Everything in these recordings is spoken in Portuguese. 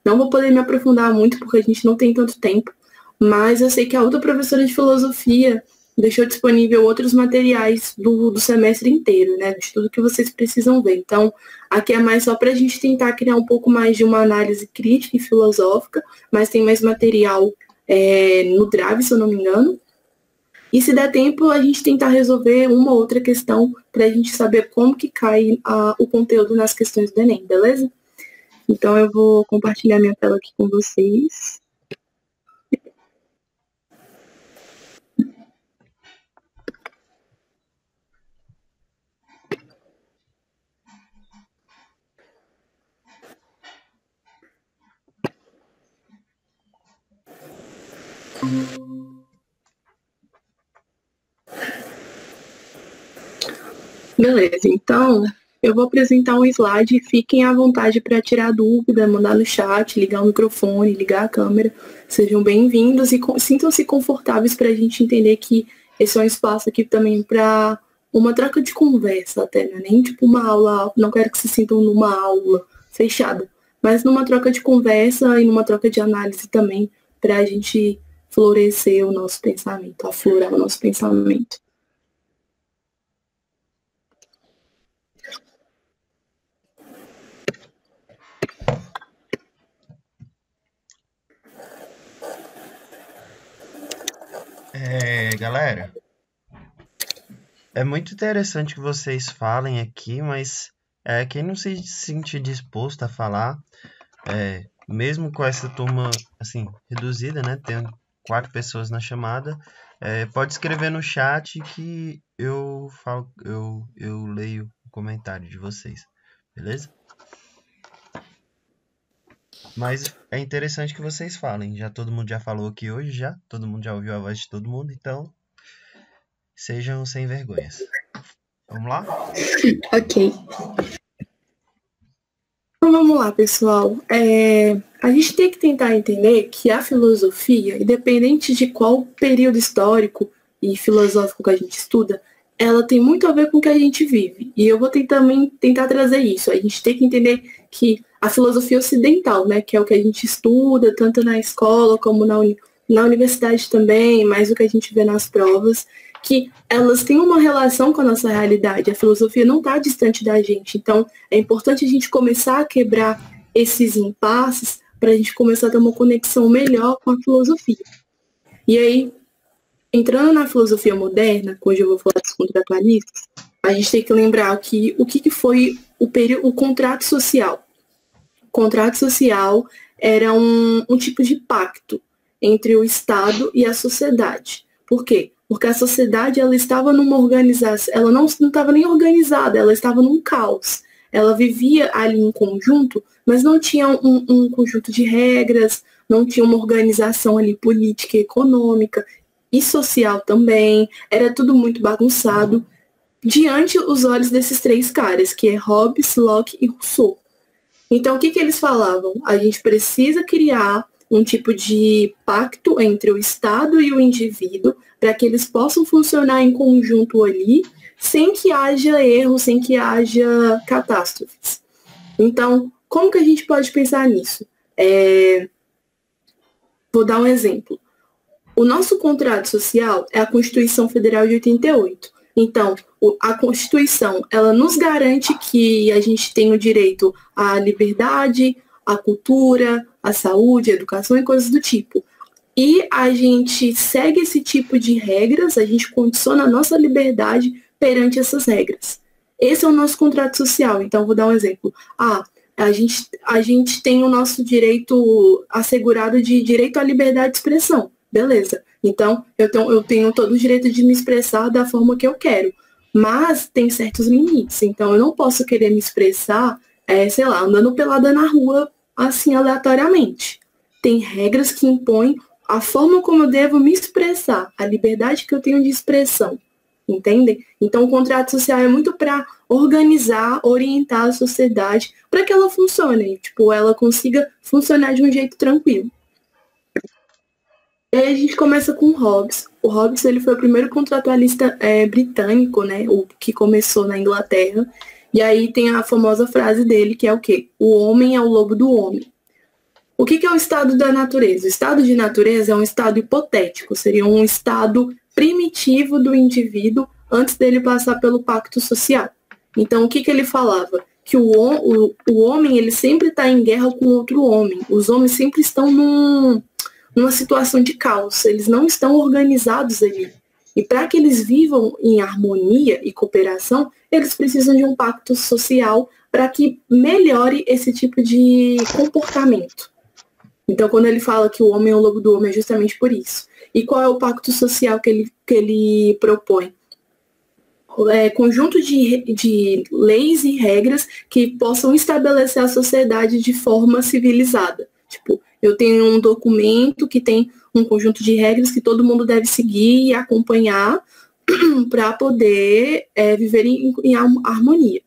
Não vou poder me aprofundar muito porque a gente não tem tanto tempo, mas eu sei que a outra professora de filosofia deixou disponível outros materiais do semestre inteiro, né? De tudo que vocês precisam ver. Então, aqui é mais só para a gente tentar criar um pouco mais de uma análise crítica e filosófica, mas tem mais material no Drive, se eu não me engano. E se der tempo, a gente tentar resolver uma ou outra questão para a gente saber como que cai o conteúdo nas questões do Enem, beleza? Então eu vou compartilhar minha tela aqui com vocês. Beleza, então eu vou apresentar um slide, fiquem à vontade para tirar dúvida, mandar no chat, ligar o microfone, ligar a câmera. Sejam bem-vindos e sintam-se confortáveis para a gente entender que esse é um espaço aqui também para uma troca de conversa até, né? Nem tipo uma aula, não quero que se sintam numa aula fechada, mas numa troca de conversa e numa troca de análise também, para a gente florescer o nosso pensamento, aflorar o nosso pensamento. Galera, é muito interessante que vocês falem aqui, mas quem não se sentir disposto a falar, mesmo com essa turma assim reduzida, né, tendo 4 pessoas na chamada, pode escrever no chat que eu falo, eu leio o comentário de vocês, beleza? Mas é interessante que vocês falem. Todo mundo já falou aqui hoje, já. Todo mundo já ouviu a voz de todo mundo, então sejam sem vergonhas. Vamos lá? Ok. Então vamos lá, pessoal. A gente tem que tentar entender que a filosofia, independente de qual período histórico e filosófico que a gente estuda, ela tem muito a ver com o que a gente vive. E eu vou também tentar trazer isso. A gente tem que entender que a filosofia ocidental, né, que é o que a gente estuda, tanto na escola como na universidade também, mais o que a gente vê nas provas, que elas têm uma relação com a nossa realidade. A filosofia não está distante da gente. Então, é importante a gente começar a quebrar esses impasses para a gente começar a ter uma conexão melhor com a filosofia. E aí, entrando na filosofia moderna, hoje eu vou falar dos contratualistas, a gente tem que lembrar que o que foi o contrato social. O contrato social era um tipo de pacto entre o Estado e a sociedade. Por quê? Porque a sociedade ela estava numa organização, ela não estava nem organizada, ela estava num caos. Ela vivia ali em conjunto, mas não tinha um conjunto de regras, não tinha uma organização ali política e econômica e social também. Era tudo muito bagunçado diante os olhos desses 3 caras, que é Hobbes, Locke e Rousseau. Então, o que eles falavam? A gente precisa criar um tipo de pacto entre o Estado e o indivíduo para que eles possam funcionar em conjunto ali, sem que haja erro, sem que haja catástrofes. Então, como que a gente pode pensar nisso? Vou dar um exemplo. O nosso contrato social é a Constituição Federal de 88. Então, a Constituição, ela nos garante que a gente tem o direito à liberdade, à cultura, à saúde, à educação e coisas do tipo. E a gente segue esse tipo de regras, a gente condiciona a nossa liberdade perante essas regras. Esse é o nosso contrato social. Então, vou dar um exemplo. A gente tem o nosso direito assegurado de direito à liberdade de expressão. Beleza. Então, eu tenho todo o direito de me expressar da forma que eu quero. Mas tem certos limites. Então, eu não posso querer me expressar, sei lá, andando pelada na rua, assim, aleatoriamente. Tem regras que impõem a forma como eu devo me expressar, a liberdade que eu tenho de expressão. Entendem? Então, o contrato social é muito para organizar, orientar a sociedade para que ela funcione, tipo, ela consiga funcionar de um jeito tranquilo. E aí a gente começa com o Hobbes. O Hobbes ele foi o primeiro contratualista britânico, né, o que começou na Inglaterra. E aí tem a famosa frase dele, que é o quê? O homem é o lobo do homem. O que é o estado da natureza? O estado de natureza é um estado hipotético, seria um estado primitivo do indivíduo antes dele passar pelo pacto social. Então, o que ele falava? Que o homem ele sempre está em guerra com outro homem. Os homens sempre estão numa situação de caos, eles não estão organizados ali. E para que eles vivam em harmonia e cooperação, eles precisam de um pacto social para que melhore esse tipo de comportamento. Então, quando ele fala que o homem é o lobo do homem, é justamente por isso. E qual é o pacto social que ele propõe? Conjunto de leis e regras que possam estabelecer a sociedade de forma civilizada. Tipo, eu tenho um documento que tem um conjunto de regras que todo mundo deve seguir e acompanhar para poder viver em harmonia.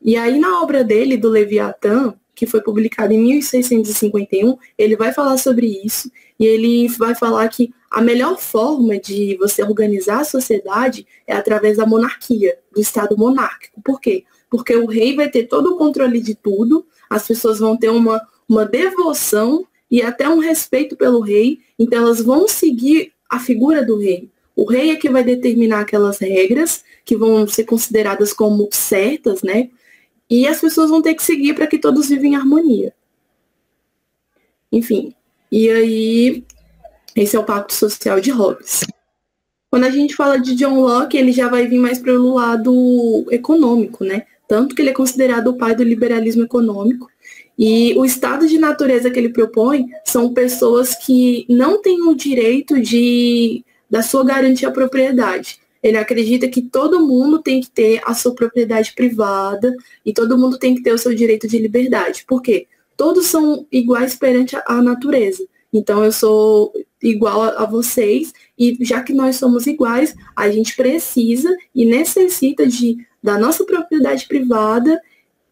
E aí, na obra dele, do Leviatã, que foi publicada em 1651, ele vai falar sobre isso e ele vai falar que a melhor forma de você organizar a sociedade é através da monarquia, do Estado monárquico. Por quê? Porque o rei vai ter todo o controle de tudo, as pessoas vão ter uma devoção e até um respeito pelo rei, então elas vão seguir a figura do rei. O rei é que vai determinar aquelas regras que vão ser consideradas como certas, né? E as pessoas vão ter que seguir para que todos vivem em harmonia. Enfim, e aí, esse é o Pacto Social de Hobbes. Quando a gente fala de John Locke, ele já vai vir mais pelo lado econômico, né? Tanto que ele é considerado o pai do liberalismo econômico. E o estado de natureza que ele propõe são pessoas que não têm o direito da sua garantia à propriedade. Ele acredita que todo mundo tem que ter a sua propriedade privada e todo mundo tem que ter o seu direito de liberdade. Por quê? Todos são iguais perante a natureza. Então, eu sou igual a vocês e já que nós somos iguais, a gente precisa e necessita da nossa propriedade privada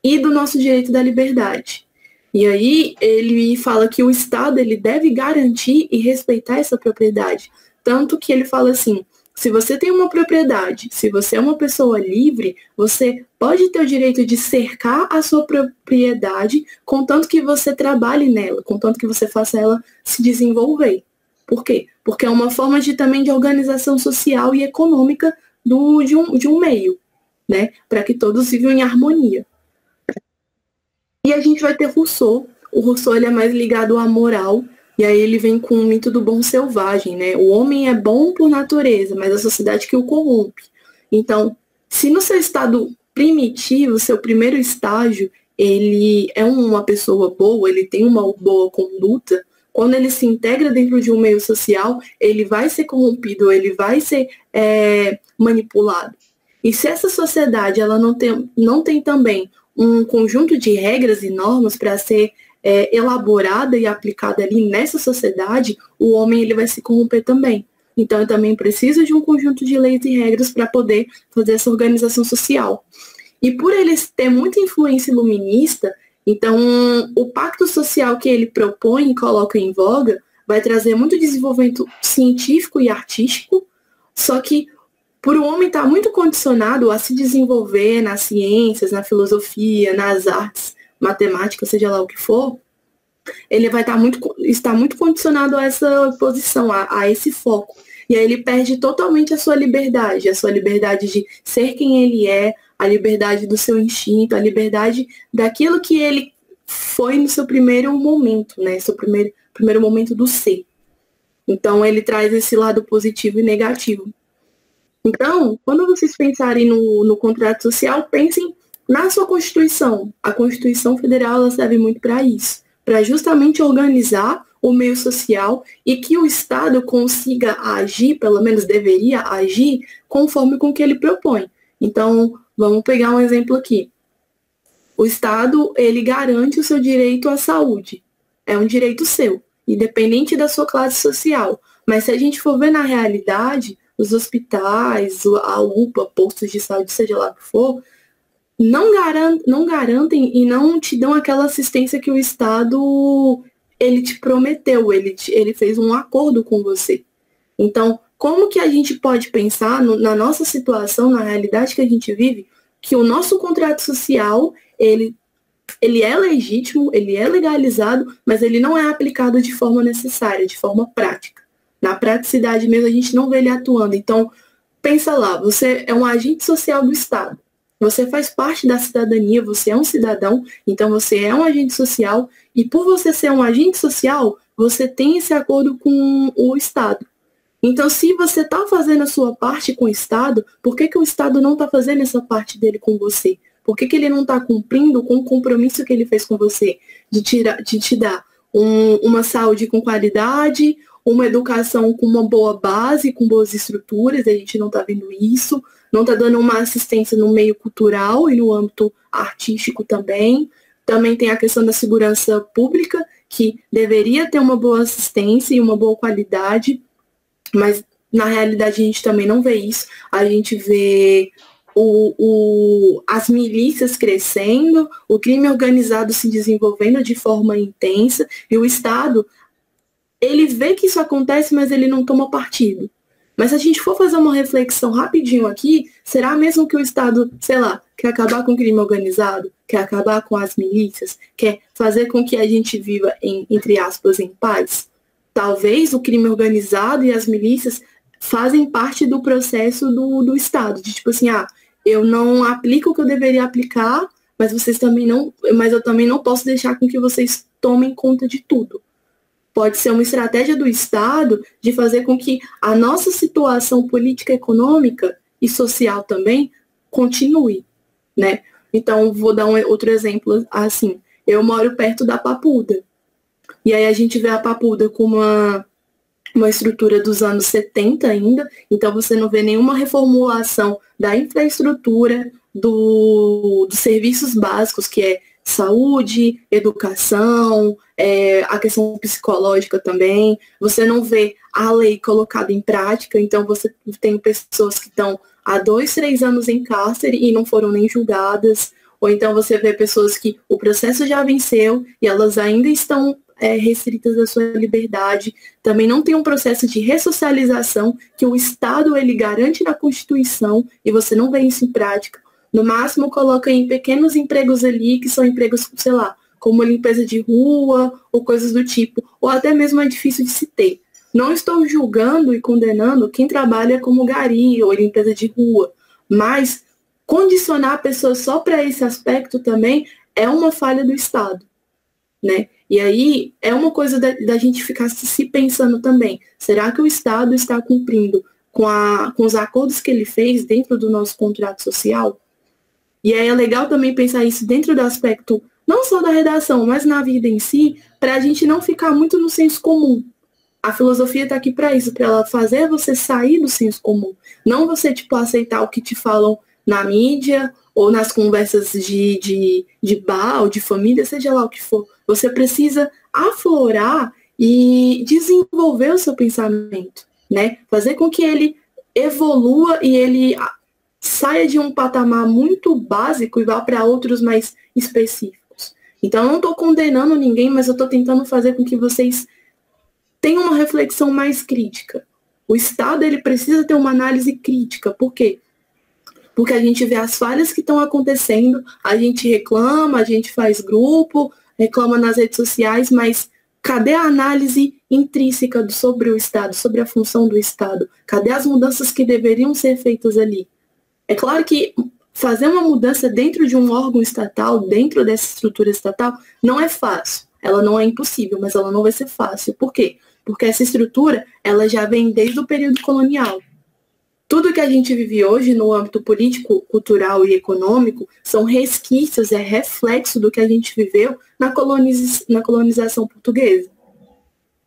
e do nosso direito da liberdade. E aí, ele fala que o Estado ele deve garantir e respeitar essa propriedade. Tanto que ele fala assim, se você tem uma propriedade, se você é uma pessoa livre, você pode ter o direito de cercar a sua propriedade, contanto que você trabalhe nela, contanto que você faça ela se desenvolver. Por quê? Porque é uma forma também de organização social e econômica de um meio, né? Para que todos vivam em harmonia. E a gente vai ter Rousseau. O Rousseau ele é mais ligado à moral. E aí ele vem com o mito do bom selvagem, né? O homem é bom por natureza, mas a sociedade que o corrompe. Então, se no seu estado primitivo, seu primeiro estágio, ele é uma pessoa boa, ele tem uma boa conduta, quando ele se integra dentro de um meio social, ele vai ser corrompido, ele vai ser manipulado. E se essa sociedade ela não tem também um conjunto de regras e normas para ser elaborada e aplicada ali nessa sociedade, o homem ele vai se corromper também. Então, eu também preciso de um conjunto de leis e regras para poder fazer essa organização social. E por ele ter muita influência iluminista, então o pacto social que ele propõe e coloca em voga vai trazer muito desenvolvimento científico e artístico, só que por o homem estar muito condicionado a se desenvolver nas ciências, na filosofia, nas artes, matemática, seja lá o que for, ele vai estar muito condicionado a essa posição, a esse foco. E aí ele perde totalmente a sua liberdade de ser quem ele é, a liberdade do seu instinto, a liberdade daquilo que ele foi no seu primeiro momento, né? Seu primeiro momento do ser. Então ele traz esse lado positivo e negativo. Então, quando vocês pensarem no contrato social, pensem na sua Constituição. A Constituição Federal ela serve muito para isso, para justamente organizar o meio social e que o Estado consiga agir, pelo menos deveria agir, conforme com o que ele propõe. Então, vamos pegar um exemplo aqui. O Estado, ele garante o seu direito à saúde. É um direito seu, independente da sua classe social. Mas se a gente for ver na realidade, os hospitais, a UPA, postos de saúde, seja lá o que for, não garantem e não te dão aquela assistência que o Estado ele te prometeu, ele fez um acordo com você. Então, como que a gente pode pensar na nossa situação, na realidade que a gente vive, que o nosso contrato social, ele ele é legítimo, ele é legalizado, mas ele não é aplicado de forma necessária, de forma prática. Na praticidade mesmo, a gente não vê ele atuando. Então, pensa lá, você é um agente social do Estado. Você faz parte da cidadania, você é um cidadão, então você é um agente social, e por você ser um agente social, você tem esse acordo com o Estado. Então, se você está fazendo a sua parte com o Estado, por que o Estado não está fazendo essa parte dele com você? Por que ele não está cumprindo com o compromisso que ele fez com você de te dar uma saúde com qualidade, uma educação com uma boa base, com boas estruturas? A gente não está vendo isso. Não está dando uma assistência no meio cultural e no âmbito artístico também. Também tem a questão da segurança pública, que deveria ter uma boa assistência e uma boa qualidade, mas na realidade a gente também não vê isso. A gente vê as milícias crescendo, o crime organizado se desenvolvendo de forma intensa, e o Estado, ele vê que isso acontece, mas ele não toma partido. Mas se a gente for fazer uma reflexão rapidinho aqui, será mesmo que o Estado, sei lá, quer acabar com o crime organizado, quer acabar com as milícias, quer fazer com que a gente viva, entre aspas, em paz? Talvez o crime organizado e as milícias fazem parte do processo do Estado, de tipo assim, eu não aplico o que eu deveria aplicar, mas eu também não posso deixar com que vocês tomem conta de tudo. Pode ser uma estratégia do Estado de fazer com que a nossa situação política, econômica e social também continue, né? Então, vou dar outro exemplo assim. Eu moro perto da Papuda. E aí a gente vê a Papuda com uma estrutura dos anos 70 ainda. Então, você não vê nenhuma reformulação da infraestrutura, dos serviços básicos, que é saúde, educação, a questão psicológica também. Você não vê a lei colocada em prática, então você tem pessoas que estão há 2, 3 anos em cárcere e não foram nem julgadas, ou então você vê pessoas que o processo já venceu e elas ainda estão restritas da sua liberdade. Também não tem um processo de ressocialização que o Estado ele garante na Constituição e você não vê isso em prática. No máximo, coloca em pequenos empregos ali, que são empregos, sei lá, como limpeza de rua, ou coisas do tipo, ou até mesmo é difícil de se ter. Não estou julgando e condenando quem trabalha como gari ou limpeza de rua, mas condicionar a pessoa só para esse aspecto também é uma falha do Estado, né? E aí é uma coisa da gente ficar se pensando também, será que o Estado está cumprindo com os acordos que ele fez dentro do nosso contrato social? E aí é legal também pensar isso dentro do aspecto, não só da redação, mas na vida em si, para a gente não ficar muito no senso comum. A filosofia está aqui para isso, para ela fazer você sair do senso comum. Não você, aceitar o que te falam na mídia, ou nas conversas de bar, ou de família, seja lá o que for. Você precisa aflorar e desenvolver o seu pensamento, né? Fazer com que ele evolua e ele saia de um patamar muito básico e vá para outros mais específicos. Então, eu não estou condenando ninguém, mas eu estou tentando fazer com que vocês tenham uma reflexão mais crítica. O Estado ele precisa ter uma análise crítica. Por quê? Porque a gente vê as falhas que estão acontecendo, a gente reclama, a gente faz grupo, reclama nas redes sociais, mas cadê a análise intrínseca sobre o Estado, sobre a função do Estado? Cadê as mudanças que deveriam ser feitas ali? É claro que fazer uma mudança dentro de um órgão estatal, dentro dessa estrutura estatal, não é fácil. Ela não é impossível, mas ela não vai ser fácil. Por quê? Porque essa estrutura, ela já vem desde o período colonial. Tudo que a gente vive hoje no âmbito político, cultural e econômico são resquícios, é reflexo do que a gente viveu na colonização portuguesa.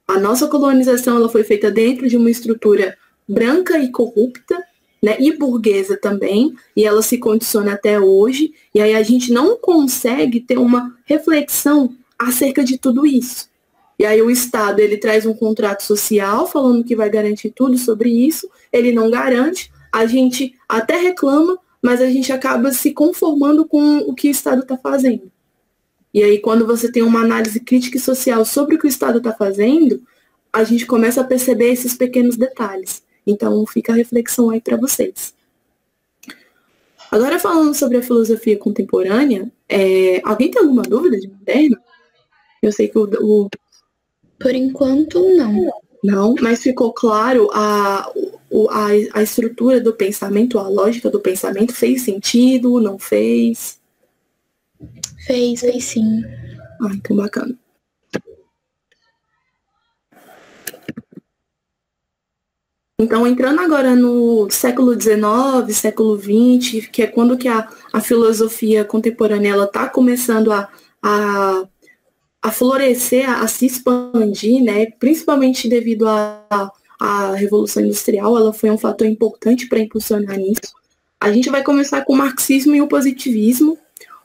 A nossa colonização ela foi feita dentro de uma estrutura branca e corrupta, né, e burguesa também, e ela se condiciona até hoje, e aí a gente não consegue ter uma reflexão acerca de tudo isso. E aí o Estado, ele traz um contrato social falando que vai garantir tudo sobre isso, ele não garante, a gente até reclama, mas a gente acaba se conformando com o que o Estado está fazendo. E aí quando você tem uma análise crítica e social sobre o que o Estado está fazendo, a gente começa a perceber esses pequenos detalhes. Então, fica a reflexão aí para vocês. Agora, falando sobre a filosofia contemporânea, alguém tem alguma dúvida de moderno? Eu sei que Por enquanto, não. Não, mas ficou claro a estrutura do pensamento, a lógica do pensamento, fez sentido, não fez? Fez sim. Ah, então bacana. Então, entrando agora no século XIX, século XX, que é quando que a filosofia contemporânea está começando a florescer, a se expandir, né? Principalmente devido à Revolução Industrial, ela foi um fator importante para impulsionar nisso. A gente vai começar com o marxismo e o positivismo.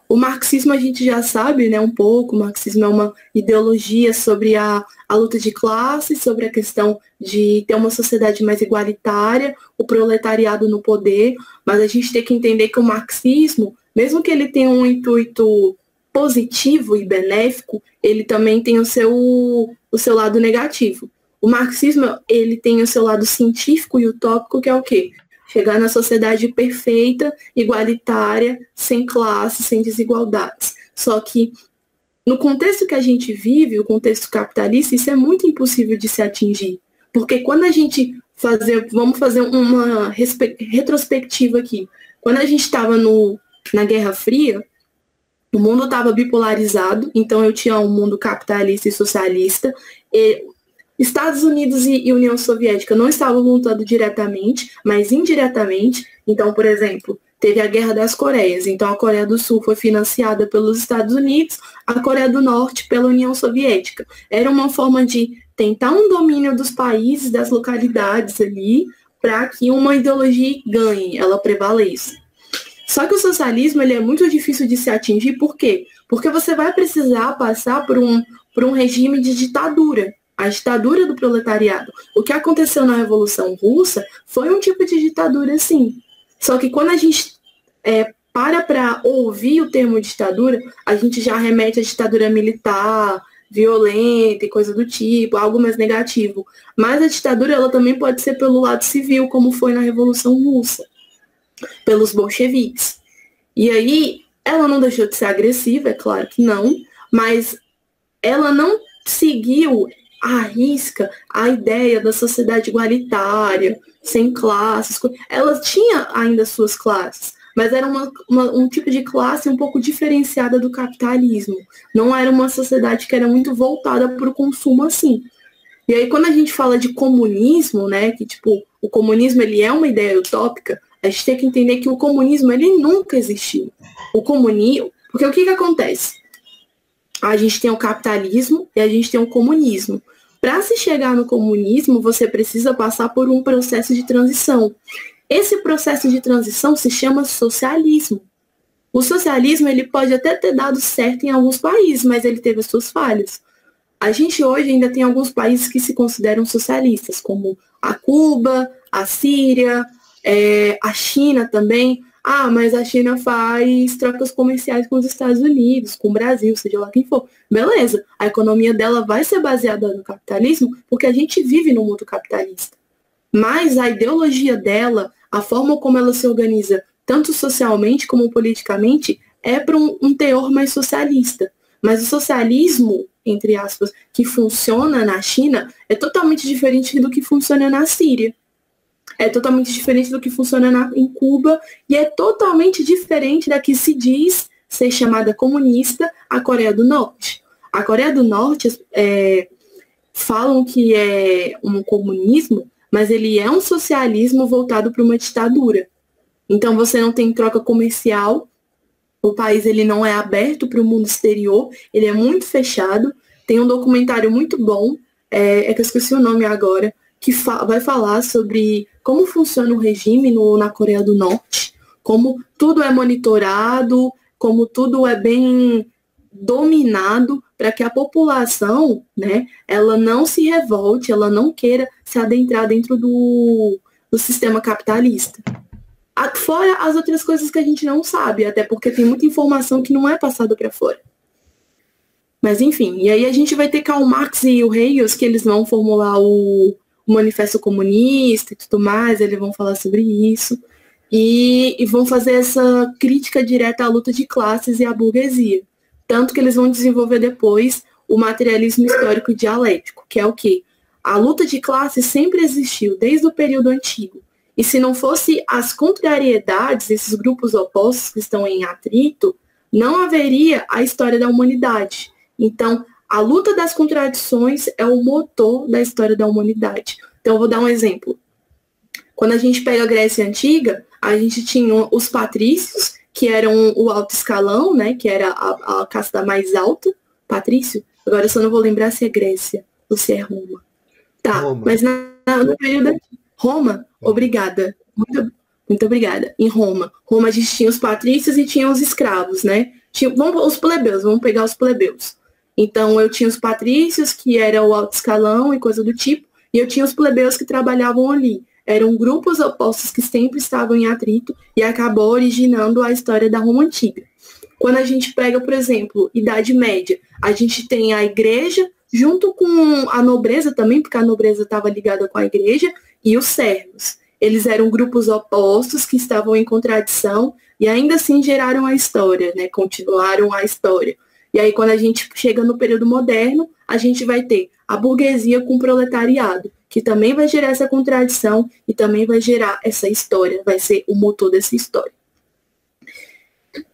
O marxismo a gente já sabe, né, um pouco. O marxismo é uma ideologia sobre a luta de classes, sobre a questão de ter uma sociedade mais igualitária, o proletariado no poder, mas a gente tem que entender que o marxismo, mesmo que ele tenha um intuito positivo e benéfico, ele também tem o seu lado negativo. O marxismo, ele tem o seu lado científico e utópico, que é o quê? Chegar na sociedade perfeita, igualitária, sem classe, sem desigualdades. Só que, no contexto que a gente vive, o contexto capitalista, isso é muito impossível de se atingir. Porque quando a gente vamos fazer uma retrospectiva aqui. Quando a gente estava na Guerra Fria, o mundo estava bipolarizado, então eu tinha um mundo capitalista e socialista. Estados Unidos e União Soviética não estavam lutando diretamente, mas indiretamente. Então, por exemplo, teve a Guerra das Coreias. Então, a Coreia do Sul foi financiada pelos Estados Unidos, a Coreia do Norte pela União Soviética. Era uma forma de tentar um domínio dos países, das localidades ali, para que uma ideologia ganhe, ela prevaleça. Só que o socialismo ele é muito difícil de se atingir, por quê? Porque você vai precisar passar por um regime de ditadura. A ditadura do proletariado. O que aconteceu na Revolução Russa foi um tipo de ditadura, sim. Só que quando a gente para ouvir o termo ditadura, a gente já remete à ditadura militar, violenta e coisa do tipo, algo mais negativo. Mas a ditadura ela também pode ser pelo lado civil, como foi na Revolução Russa, pelos bolcheviques. E aí, ela não deixou de ser agressiva, é claro que não, mas ela não seguiu à risca a ideia da sociedade igualitária, sem classes. Ela tinha ainda suas classes, mas era um tipo de classe um pouco diferenciada do capitalismo. Não era uma sociedade que era muito voltada para o consumo assim. E aí, quando a gente fala de comunismo, né, que tipo, o comunismo ele é uma ideia utópica, a gente tem que entender que o comunismo ele nunca existiu. Porque o que acontece? A gente tem o capitalismo e a gente tem o comunismo. Para se chegar no comunismo, você precisa passar por um processo de transição. Esse processo de transição se chama socialismo. O socialismo ele pode até ter dado certo em alguns países, mas ele teve as suas falhas. A gente hoje ainda tem alguns países que se consideram socialistas, como a Cuba, a Síria, a China também. Ah, mas a China faz trocas comerciais com os Estados Unidos, com o Brasil, seja lá quem for. Beleza, a economia dela vai ser baseada no capitalismo, porque a gente vive no mundo capitalista. Mas a ideologia dela, a forma como ela se organiza, tanto socialmente como politicamente, é para um teor mais socialista. Mas o socialismo, entre aspas, que funciona na China, é totalmente diferente do que funciona na Síria. É totalmente diferente do que funciona em Cuba e é totalmente diferente da que se diz ser chamada comunista a Coreia do Norte. A Coreia do Norte falam que é um comunismo, mas ele é um socialismo voltado para uma ditadura. Então você não tem troca comercial, o país ele não é aberto para o mundo exterior, ele é muito fechado. Tem um documentário muito bom, que eu esqueci o nome agora, que vai falar sobre como funciona o regime na Coreia do Norte, como tudo é monitorado, como tudo é bem dominado para que a população, né, ela não se revolte, ela não queira se adentrar dentro do sistema capitalista. Fora as outras coisas que a gente não sabe, até porque tem muita informação que não é passada para fora. Mas enfim, e aí a gente vai ter Karl Marx e o Engels, que eles vão formular o Manifesto Comunista e tudo mais, eles vão falar sobre isso. e vão fazer essa crítica direta à luta de classes e à burguesia. Tanto que eles vão desenvolver depois o materialismo histórico dialético, que é o quê? A luta de classes sempre existiu, desde o período antigo. E se não fosse as contrariedades, esses grupos opostos que estão em atrito, não haveria a história da humanidade. Então, a luta das contradições é o motor da história da humanidade. Então, eu vou dar um exemplo. Quando a gente pega a Grécia Antiga, a gente tinha os patrícios, que eram o alto escalão, né, que era a casta mais alta, patrício. Agora eu só não vou lembrar se é Grécia ou se é Roma. Tá, Roma. Mas no período... Roma, obrigada. Muito obrigada. Em Roma. Roma a gente tinha os patrícios e tinha os escravos, né? Os plebeus, vamos pegar os plebeus. Então eu tinha os patrícios, que era o alto escalão e coisa do tipo, e eu tinha os plebeus que trabalhavam ali. Eram grupos opostos que sempre estavam em atrito e acabou originando a história da Roma Antiga. Quando a gente pega, por exemplo, Idade Média, a gente tem a igreja junto com a nobreza também, porque a nobreza estava ligada com a igreja, e os servos. Eles eram grupos opostos que estavam em contradição e ainda assim geraram a história, né? Continuaram a história. E aí, quando a gente chega no período moderno, a gente vai ter a burguesia com o proletariado, que também vai gerar essa contradição e também vai gerar essa história, vai ser o motor dessa história.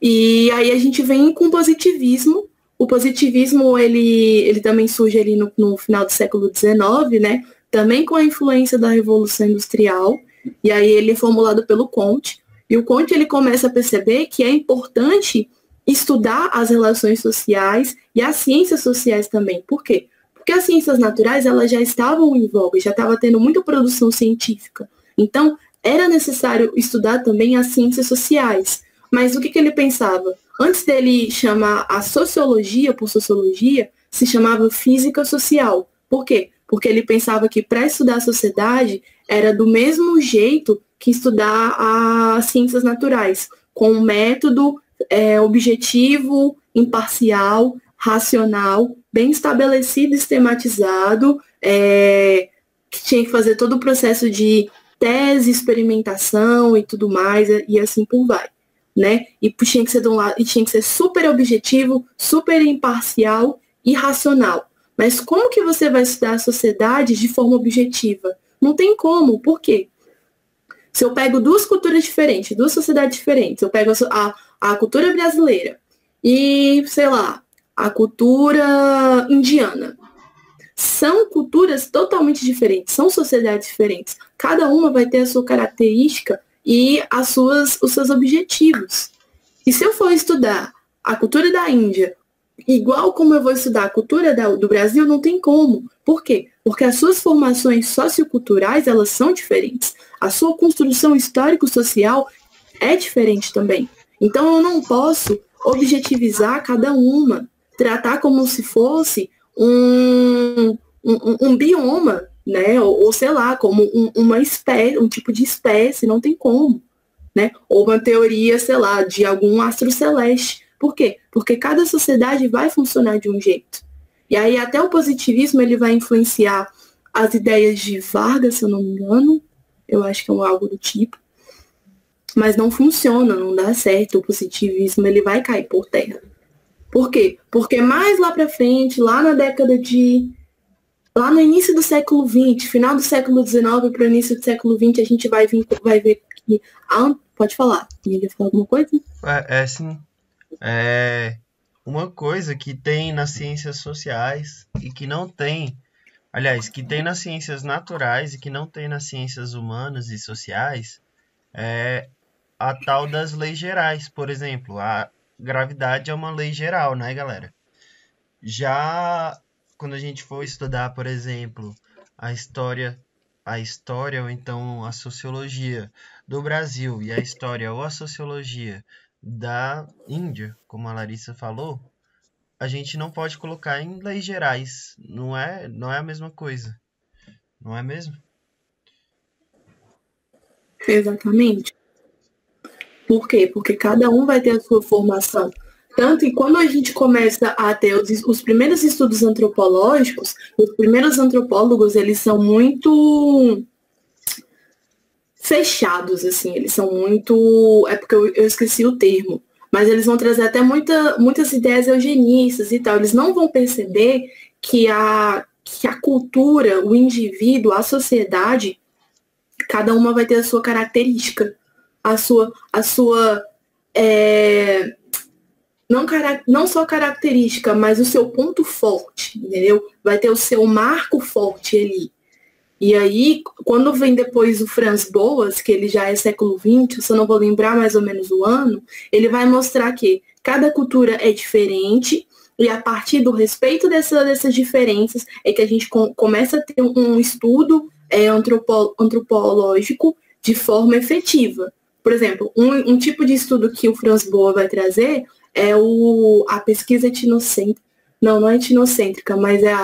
E aí a gente vem com o positivismo. O positivismo, ele também surge ali no final do século XIX, né? Também com a influência da Revolução Industrial. E aí ele é formulado pelo Comte. E o Comte, ele começa a perceber que é importante estudar as relações sociais e as ciências sociais também. Por quê? Porque as ciências naturais, elas já estavam em voga, já estava tendo muita produção científica. Então, era necessário estudar também as ciências sociais. Mas o que ele pensava? Antes dele chamar a sociologia por sociologia, se chamava física social. Por quê? Porque ele pensava que para estudar a sociedade era do mesmo jeito que estudar as ciências naturais, com um método objetivo, imparcial, racional, bem estabelecido, sistematizado, que tinha que fazer todo o processo de tese, experimentação e tudo mais, e assim por vai. Né? E tinha que ser de um lado, e tinha que ser super objetivo, super imparcial e racional. Mas como que você vai estudar a sociedade de forma objetiva? Não tem como. Por quê? Se eu pego duas culturas diferentes, duas sociedades diferentes, eu pego a cultura brasileira e, sei lá, a cultura indiana. São culturas totalmente diferentes, são sociedades diferentes. Cada uma vai ter a sua característica e os seus objetivos. E se eu for estudar a cultura da Índia igual como eu vou estudar a cultura do Brasil, não tem como. Por quê? Porque as suas formações socioculturais, elas são diferentes. A sua construção histórico-social é diferente também. Então eu não posso objetivizar cada uma, tratar como se fosse um bioma, né? Ou sei lá, como uma espécie, um tipo de espécie, não tem como. Né? Ou uma teoria, sei lá, de algum astro celeste. Por quê? Porque cada sociedade vai funcionar de um jeito. E aí até o positivismo ele vai influenciar as ideias de Vargas, se eu não me engano. Eu acho que é algo do tipo. Mas não funciona, não dá certo. O positivismo ele vai cair por terra. Por quê? Porque mais lá pra frente, lá na década de... Lá no início do século XX, final do século XIX para o início do século XX, a gente vai ver que... Pode falar. Ia falar alguma coisa? Sim. Uma coisa que tem nas ciências sociais e que não tem... Aliás, que tem nas ciências naturais e que não tem nas ciências humanas e sociais é a tal das leis gerais. Por exemplo, a gravidade é uma lei geral, né, galera? Já quando a gente for estudar, por exemplo, a história ou então a sociologia do Brasil e a história ou a sociologia da Índia, como a Larissa falou, a gente não pode colocar em leis gerais. Não é a mesma coisa. Não é mesmo? Exatamente. Por quê? Porque cada um vai ter a sua formação. Tanto que quando a gente começa a ter os primeiros estudos antropológicos, os primeiros antropólogos, eles são muito fechados, assim, eles são muito. É porque eu esqueci o termo. Mas eles vão trazer até muitas ideias eugenistas e tal. Eles não vão perceber que a cultura, o indivíduo, a sociedade, cada uma vai ter a sua característica. A sua não só característica, mas o seu ponto forte, entendeu? Vai ter o seu marco forte ali. E aí, quando vem depois o Franz Boas, que ele já é século XX, se eu não vou lembrar mais ou menos o ano, ele vai mostrar que cada cultura é diferente e a partir do respeito dessas diferenças é que a gente começa a ter um estudo antropológico de forma efetiva. Por exemplo, um tipo de estudo que o Franz Boas vai trazer é a pesquisa etnocêntrica. Não é etnocêntrica, mas é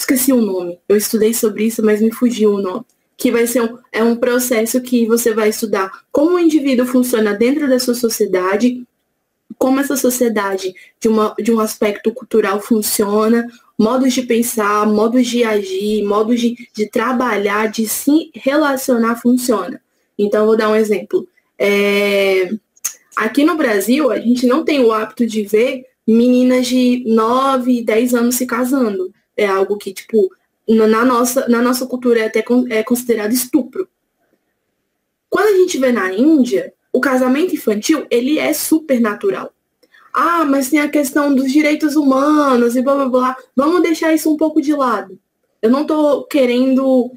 esqueci o nome. Eu estudei sobre isso, mas me fugiu o nome. Que vai ser um processo que você vai estudar como o indivíduo funciona dentro da sua sociedade, como essa sociedade, de um aspecto cultural, funciona, modos de pensar, modos de agir, modos de trabalhar, de se relacionar, funciona. Então, eu vou dar um exemplo. Aqui no Brasil, a gente não tem o hábito de ver meninas de 9, 10 anos se casando. É algo que, tipo, na nossa cultura é considerado estupro. Quando a gente vê na Índia, o casamento infantil, ele é super natural. Ah, mas tem a questão dos direitos humanos e blá, blá, blá. Vamos deixar isso um pouco de lado. Eu não tô querendo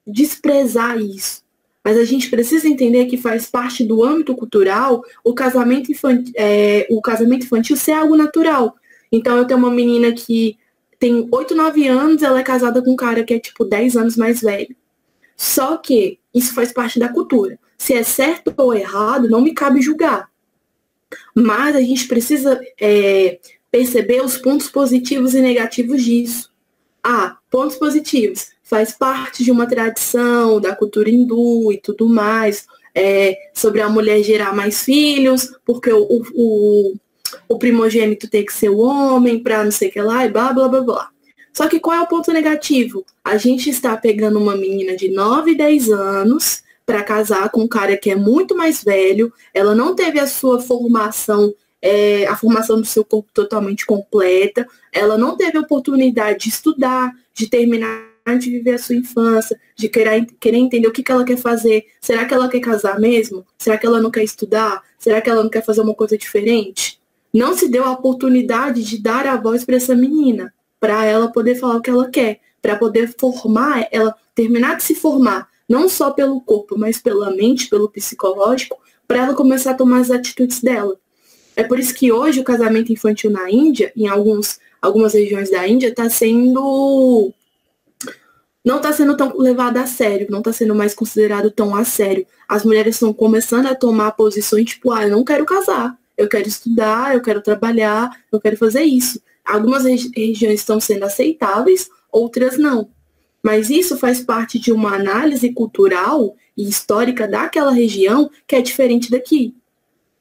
desprezar isso. Mas a gente precisa entender que faz parte do âmbito cultural o casamento infantil ser algo natural. Então, eu tenho uma menina que tem 8, 9 anos, ela é casada com um cara que é, tipo, 10 anos mais velho. Só que isso faz parte da cultura. Se é certo ou errado, não me cabe julgar. Mas a gente precisa perceber os pontos positivos e negativos disso. Pontos positivos. Faz parte de uma tradição da cultura hindu e tudo mais. Sobre a mulher gerar mais filhos, porque o primogênito tem que ser o homem, pra não sei o que lá, e blá, blá, blá, blá. Só que qual é o ponto negativo? A gente está pegando uma menina de 9, 10 anos para casar com um cara que é muito mais velho, ela não teve a sua formação, a formação do seu corpo totalmente completa, ela não teve a oportunidade de estudar, de terminar de viver a sua infância, de querer entender o que ela quer fazer. Será que ela quer casar mesmo? Será que ela não quer estudar? Será que ela não quer fazer uma coisa diferente? Não se deu a oportunidade de dar a voz para essa menina, para ela poder falar o que ela quer, para poder formar, ela terminar de se formar, não só pelo corpo, mas pela mente, pelo psicológico, para ela começar a tomar as atitudes dela. É por isso que hoje o casamento infantil na Índia, em algumas regiões da Índia, não está sendo tão levado a sério, não está sendo mais considerado tão a sério. As mulheres estão começando a tomar posições tipo, eu não quero casar, eu quero estudar, eu quero trabalhar, eu quero fazer isso. Algumas regiões estão sendo aceitáveis, outras não. Mas isso faz parte de uma análise cultural e histórica daquela região que é diferente daqui.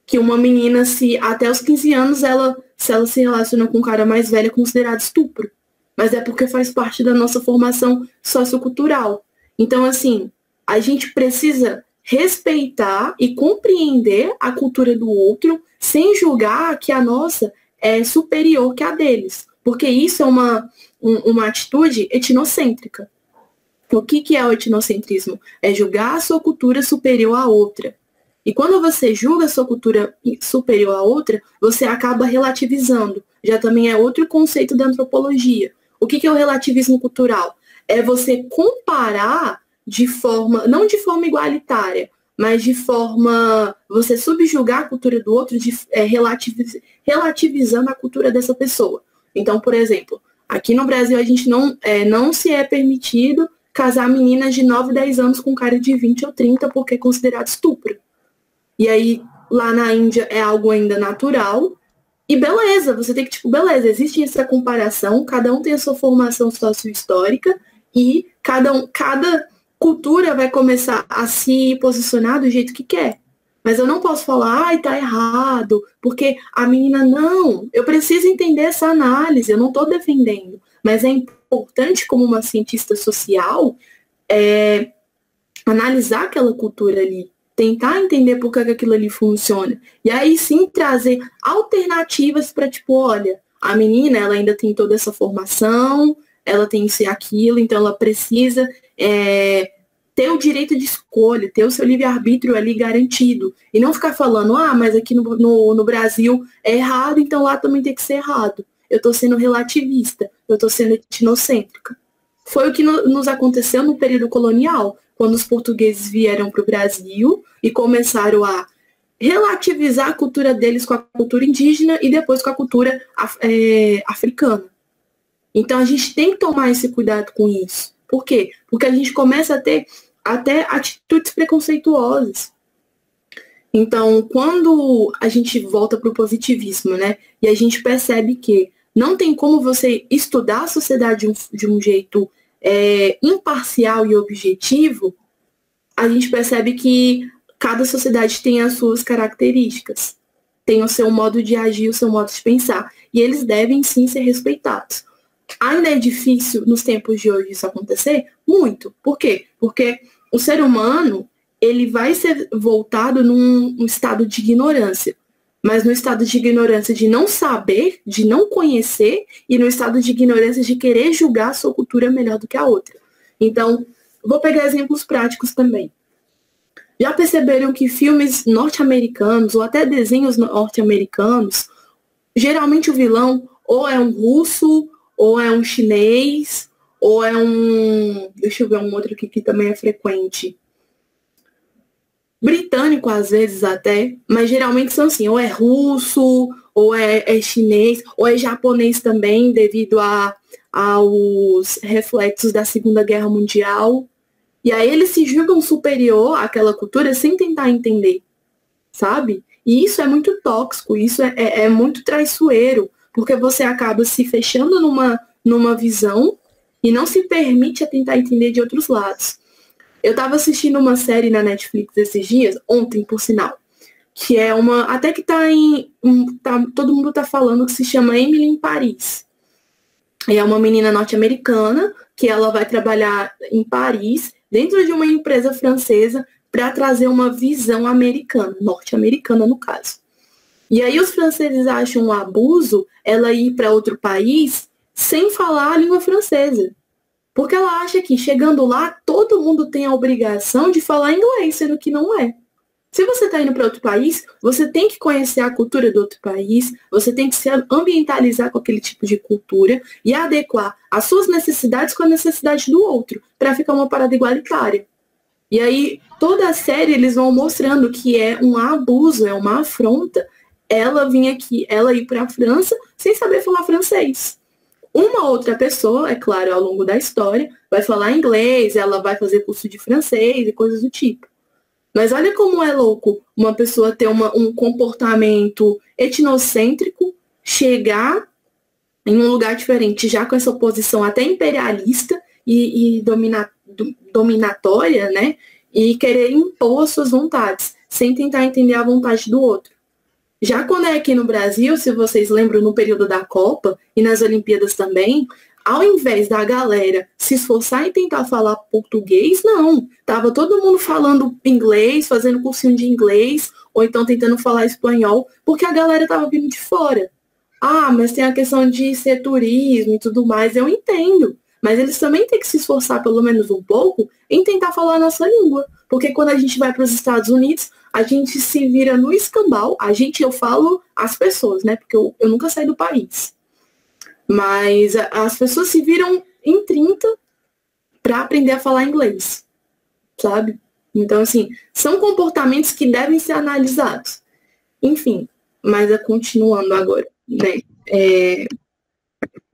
Que uma menina, até os 15 anos, se ela se relaciona com um cara mais velho, é considerado estupro. Mas é porque faz parte da nossa formação sociocultural. Então, assim, a gente precisa respeitar e compreender a cultura do outro sem julgar que a nossa é superior que a deles. Porque isso é uma atitude etnocêntrica. O que é o etnocentrismo? É julgar a sua cultura superior à outra. E quando você julga a sua cultura superior à outra, você acaba relativizando. Já também é outro conceito da antropologia. O que é o relativismo cultural? É você comparar não de forma igualitária, mas de forma, você subjugar a cultura do outro, relativizando a cultura dessa pessoa. Então, por exemplo, aqui no Brasil a gente não se é permitido casar meninas de 9, 10 anos com um cara de 20 ou 30 porque é considerado estupro. E aí, lá na Índia é algo ainda natural. E beleza, você tem que, beleza, existe essa comparação, cada um tem a sua formação sociohistórica e cada cultura vai começar a se posicionar do jeito que quer. Mas eu não posso falar, tá errado, porque a menina, não, eu preciso entender essa análise, eu não estou defendendo. Mas é importante, como uma cientista social, analisar aquela cultura ali, tentar entender por que aquilo ali funciona. E aí sim trazer alternativas para, tipo, olha, a menina, ela ainda tem toda essa formação, ela tem isso e aquilo, então ela precisa ter o direito de escolha, ter o seu livre-arbítrio ali garantido. E não ficar falando, mas aqui no Brasil é errado, então lá também tem que ser errado. Eu estou sendo relativista, eu estou sendo etnocêntrica. Foi o que nos aconteceu no período colonial, quando os portugueses vieram para o Brasil e começaram a relativizar a cultura deles com a cultura indígena e depois com a cultura africana. Então a gente tem que tomar esse cuidado com isso. Por quê? Porque a gente começa a ter até atitudes preconceituosas. Então, quando a gente volta para o positivismo, né, e a gente percebe que não tem como você estudar a sociedade de um jeito imparcial e objetivo, a gente percebe que cada sociedade tem as suas características, tem o seu modo de agir, o seu modo de pensar, e eles devem sim ser respeitados. Ainda é difícil nos tempos de hoje isso acontecer? Muito. Por quê? Porque o ser humano, ele vai ser voltado num estado de ignorância, mas no estado de ignorância de não saber, de não conhecer, e no estado de ignorância de querer julgar a sua cultura melhor do que a outra. Então, vou pegar exemplos práticos também. Já perceberam que filmes norte-americanos, ou até desenhos norte-americanos, geralmente o vilão ou é um russo, ou é um chinês, ou é um... Deixa eu ver um outro aqui que também é frequente. Britânico, às vezes, até, mas geralmente são assim, ou é russo, ou é chinês, ou é japonês também, devido aos reflexos da Segunda Guerra Mundial. E aí eles se julgam superior àquela cultura sem tentar entender, sabe? E isso é muito tóxico, isso é muito traiçoeiro, porque você acaba se fechando numa visão e não se permite a tentar entender de outros lados. Eu estava assistindo uma série na Netflix esses dias, ontem, por sinal, que é uma... Até que todo mundo tá falando, que se chama Emily em Paris. É uma menina norte-americana que ela vai trabalhar em Paris, dentro de uma empresa francesa, para trazer uma visão americana, norte-americana no caso. E aí os franceses acham um abuso ela ir para outro país sem falar a língua francesa. Porque ela acha que, chegando lá, todo mundo tem a obrigação de falar inglês, sendo que não é. Se você está indo para outro país, você tem que conhecer a cultura do outro país, você tem que se ambientalizar com aquele tipo de cultura e adequar as suas necessidades com a necessidade do outro, para ficar uma parada igualitária. E aí, toda a série, eles vão mostrando que é um abuso, é uma afronta ela vir aqui, ela ir para a França sem saber falar francês. Uma outra pessoa, é claro, ao longo da história, vai falar inglês, ela vai fazer curso de francês e coisas do tipo. Mas olha como é louco uma pessoa ter um comportamento etnocêntrico, chegar em um lugar diferente, já com essa posição até imperialista e dominatória, né? E querer impor as suas vontades, sem tentar entender a vontade do outro. Já quando é aqui no Brasil, se vocês lembram, no período da Copa e nas Olimpíadas também, ao invés da galera se esforçar em tentar falar português, não. Tava todo mundo falando inglês, fazendo cursinho de inglês, ou então tentando falar espanhol, porque a galera tava vindo de fora. Mas tem a questão de ser turismo e tudo mais, eu entendo. Mas eles também têm que se esforçar, pelo menos um pouco, em tentar falar a nossa língua. Porque quando a gente vai para os Estados Unidos, a gente se vira no escambau. Eu falo as pessoas, né? Porque eu nunca saí do país. Mas as pessoas se viram em 30 para aprender a falar inglês, sabe? Então, assim, são comportamentos que devem ser analisados. Enfim, mas continuando agora, né?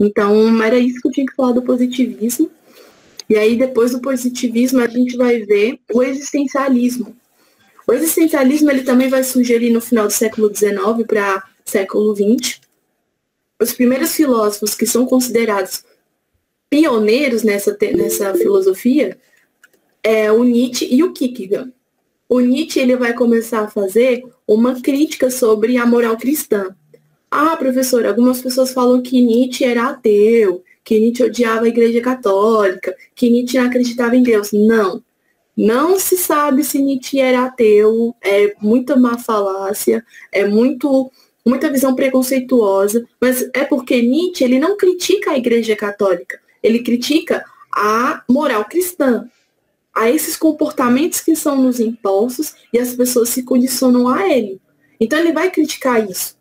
Então, era isso que eu tinha que falar do positivismo. E aí, depois do positivismo, a gente vai ver o existencialismo. O existencialismo, ele também vai surgir ali no final do século XIX para século XX. Os primeiros filósofos que são considerados pioneiros nessa filosofia é o Nietzsche e o Kierkegaard. O Nietzsche, ele vai começar a fazer uma crítica sobre a moral cristã. Professor, algumas pessoas falam que Nietzsche era ateu, que Nietzsche odiava a Igreja Católica, que Nietzsche não acreditava em Deus. Não. Não se sabe se Nietzsche era ateu, é muita má falácia, é muita visão preconceituosa, mas é porque Nietzsche ele não critica a Igreja Católica, ele critica a moral cristã, a esses comportamentos que são nos impulsos e as pessoas se condicionam a ele. Então ele vai criticar isso.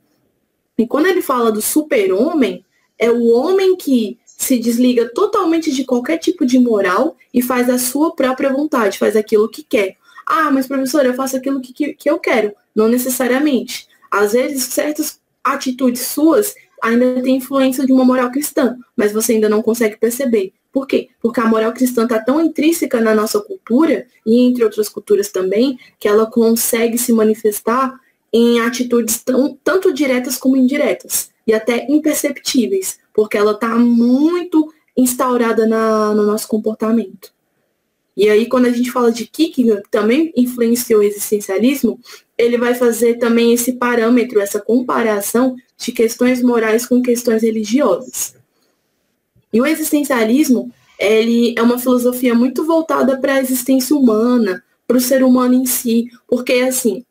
E quando ele fala do super-homem, é o homem que se desliga totalmente de qualquer tipo de moral e faz a sua própria vontade, faz aquilo que quer. Ah, mas professor, eu faço aquilo que eu quero. Não necessariamente. Às vezes, certas atitudes suas ainda têm influência de uma moral cristã, mas você ainda não consegue perceber. Por quê? Porque a moral cristã está tão intrínseca na nossa cultura, e entre outras culturas também, que ela consegue se manifestar em atitudes tanto diretas como indiretas, e até imperceptíveis, porque ela está muito instaurada no nosso comportamento. E aí, quando a gente fala de Kierkegaard, que também influenciou o existencialismo, ele vai fazer também esse parâmetro, essa comparação de questões morais com questões religiosas. E o existencialismo, ele é uma filosofia muito voltada para a existência humana, para o ser humano em si, porque, assim,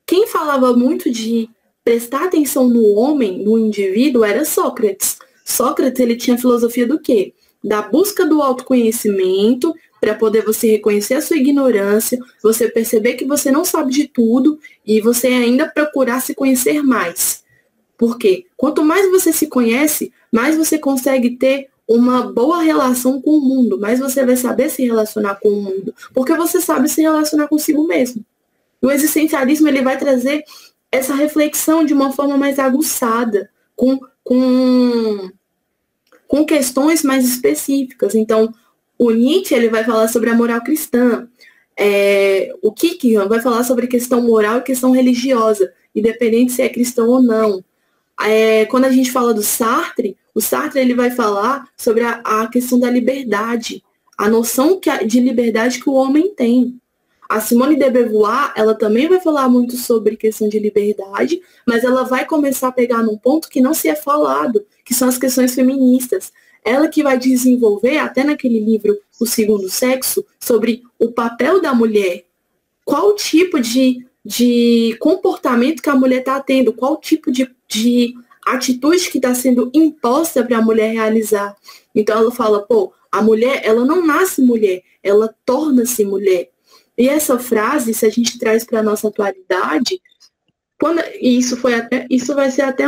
quem falava muito de prestar atenção no homem, no indivíduo, era Sócrates. Sócrates, ele tinha a filosofia do quê? Da busca do autoconhecimento, para poder você reconhecer a sua ignorância, você perceber que você não sabe de tudo e você ainda procurar se conhecer mais. Por quê? Quanto mais você se conhece, mais você consegue ter uma boa relação com o mundo, mais você vai saber se relacionar com o mundo, porque você sabe se relacionar consigo mesmo. O existencialismo ele vai trazer essa reflexão de uma forma mais aguçada, com questões mais específicas. Então, o Nietzsche ele vai falar sobre a moral cristã, o Kierkegaard vai falar sobre questão moral e questão religiosa, independente se é cristão ou não. Quando a gente fala do Sartre, o Sartre ele vai falar sobre a questão da liberdade, a noção de liberdade que o homem tem. A Simone de Beauvoir, ela também vai falar muito sobre questão de liberdade, mas ela vai começar a pegar num ponto que não se é falado, que são as questões feministas. Ela que vai desenvolver, até naquele livro O Segundo Sexo, sobre o papel da mulher. Qual tipo de comportamento que a mulher está tendo, qual tipo de atitude que está sendo imposta para a mulher realizar. Então ela fala, a mulher, ela não nasce mulher, ela torna-se mulher. E essa frase, se a gente traz para a nossa atualidade, isso vai ser até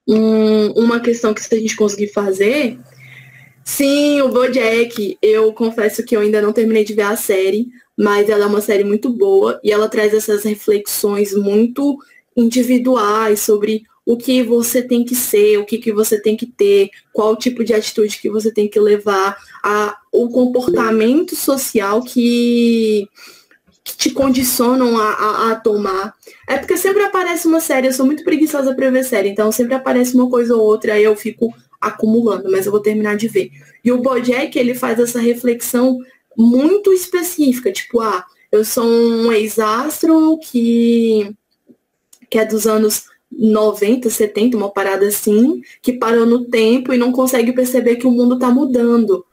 uma questão que se a gente conseguir fazer. Sim, o BoJack, eu confesso que eu ainda não terminei de ver a série, mas ela é uma série muito boa e ela traz essas reflexões muito individuais sobre o que você tem que ser, o que você tem que ter, qual tipo de atitude que você tem que levar, o comportamento social que te condicionam a tomar. É porque sempre aparece uma série, eu sou muito preguiçosa para ver série, então sempre aparece uma coisa ou outra, aí eu fico acumulando, mas eu vou terminar de ver. E o BoJack, ele faz essa reflexão muito específica, tipo, eu sou um ex-astro que é dos anos 90, 70, uma parada assim, que parou no tempo e não consegue perceber que o mundo está mudando.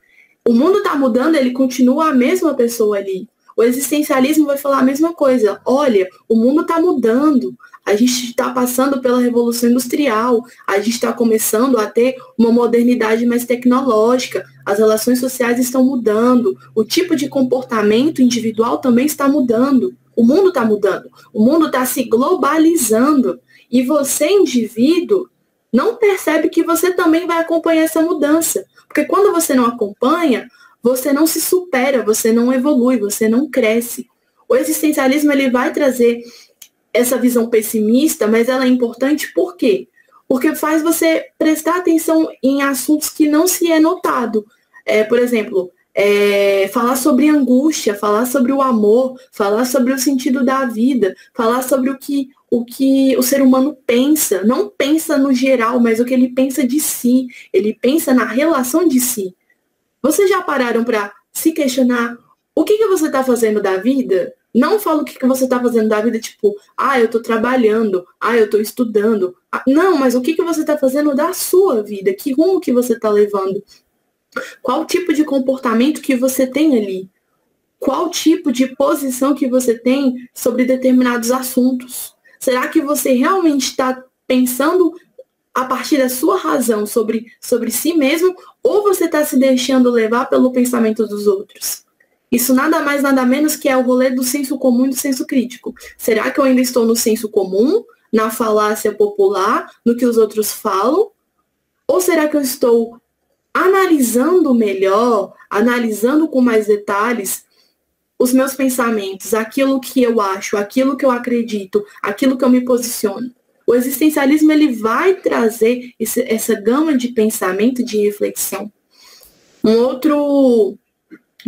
O mundo está mudando, ele continua a mesma pessoa ali. O existencialismo vai falar a mesma coisa. Olha, o mundo está mudando. A gente está passando pela Revolução Industrial. A gente está começando a ter uma modernidade mais tecnológica. As relações sociais estão mudando. O tipo de comportamento individual também está mudando. O mundo está mudando. O mundo está se globalizando. E você, indivíduo, não percebe que você também vai acompanhar essa mudança. Porque quando você não acompanha, você não se supera, você não evolui, você não cresce. O existencialismo ele vai trazer essa visão pessimista, mas ela é importante por quê? Porque faz você prestar atenção em assuntos que não se é notado. Por exemplo, falar sobre angústia, falar sobre o amor, falar sobre o sentido da vida, falar sobre o que o ser humano pensa. Não pensa no geral, mas o que ele pensa de si. Ele pensa na relação de si. Vocês já pararam para se questionar o que você está fazendo da vida? Não falo o que você está fazendo da vida, tipo, eu estou trabalhando, eu estou estudando. Não, mas o que você está fazendo da sua vida? Que rumo que você está levando? Qual tipo de comportamento que você tem ali? Qual tipo de posição que você tem sobre determinados assuntos? Será que você realmente está pensando a partir da sua razão sobre si mesmo, ou você está se deixando levar pelo pensamento dos outros? Isso nada mais, nada menos que é o rolê do senso comum e do senso crítico. Será que eu ainda estou no senso comum, na falácia popular, no que os outros falam? Ou será que eu estou analisando melhor, analisando com mais detalhes os meus pensamentos, aquilo que eu acho, aquilo que eu acredito, aquilo que eu me posiciono? O existencialismo ele vai trazer essa gama de pensamento, de reflexão. Um outro,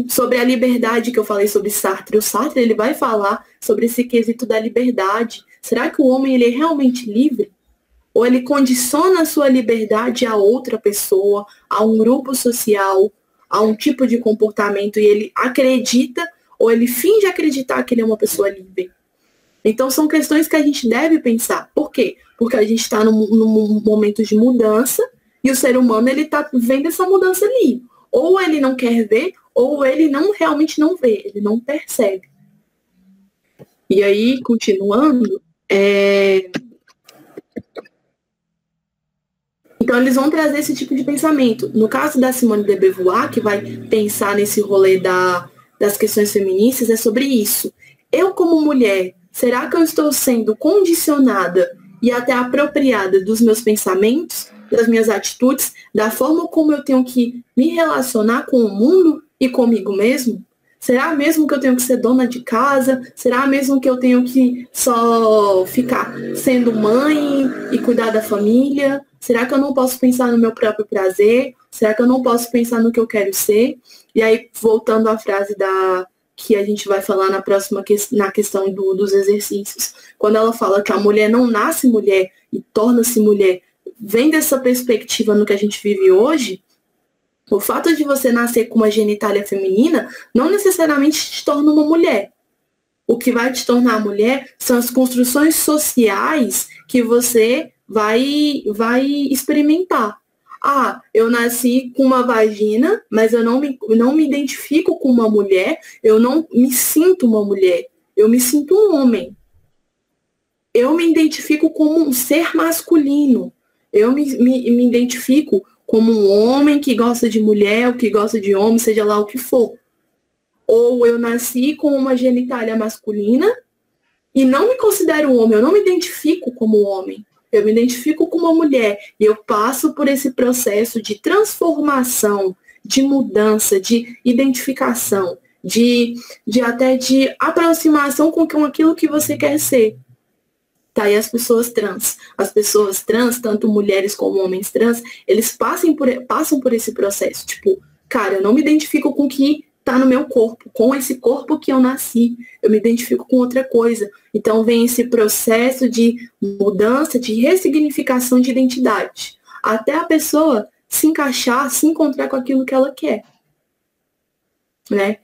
sobre a liberdade que eu falei sobre Sartre. O Sartre ele vai falar sobre esse quesito da liberdade. Será que o homem ele é realmente livre? Ou ele condiciona a sua liberdade a outra pessoa, a um grupo social, a um tipo de comportamento, e ele acredita, ou ele finge acreditar que ele é uma pessoa livre? Então, são questões que a gente deve pensar. Por quê? Porque a gente está num momento de mudança e o ser humano ele está vendo essa mudança ali. Ou ele não quer ver, ou ele realmente não vê, ele não percebe. E aí, continuando, então eles vão trazer esse tipo de pensamento. No caso da Simone de Beauvoir, que vai pensar nesse rolê das questões feministas, é sobre isso. Eu, como mulher, será que eu estou sendo condicionada e até apropriada dos meus pensamentos, das minhas atitudes, da forma como eu tenho que me relacionar com o mundo e comigo mesmo? Será mesmo que eu tenho que ser dona de casa? Será mesmo que eu tenho que só ficar sendo mãe e cuidar da família? Será que eu não posso pensar no meu próprio prazer? Será que eu não posso pensar no que eu quero ser? E aí, voltando à frase que a gente vai falar na questão dos exercícios. Quando ela fala que a mulher não nasce mulher e torna-se mulher, vem dessa perspectiva no que a gente vive hoje, o fato de você nascer com uma genitália feminina não necessariamente te torna uma mulher. O que vai te tornar mulher são as construções sociais que você vai experimentar. Ah, eu nasci com uma vagina, mas eu não me identifico com uma mulher, eu não me sinto uma mulher, eu me sinto um homem. Eu me identifico como um ser masculino, eu me identifico como um homem que gosta de mulher, ou que gosta de homem, seja lá o que for. Ou eu nasci com uma genitália masculina e não me considero um homem, eu não me identifico como homem. Eu me identifico com uma mulher e eu passo por esse processo de transformação, de mudança, de identificação, até de aproximação com aquilo que você quer ser. Tá? E as pessoas trans, tanto mulheres como homens trans, eles passam por esse processo. Tipo, cara, eu não me identifico com o que tá no meu corpo, com esse corpo que eu nasci. Eu me identifico com outra coisa. Então vem esse processo de mudança, de ressignificação de identidade. Até a pessoa se encaixar, se encontrar com aquilo que ela quer. Né?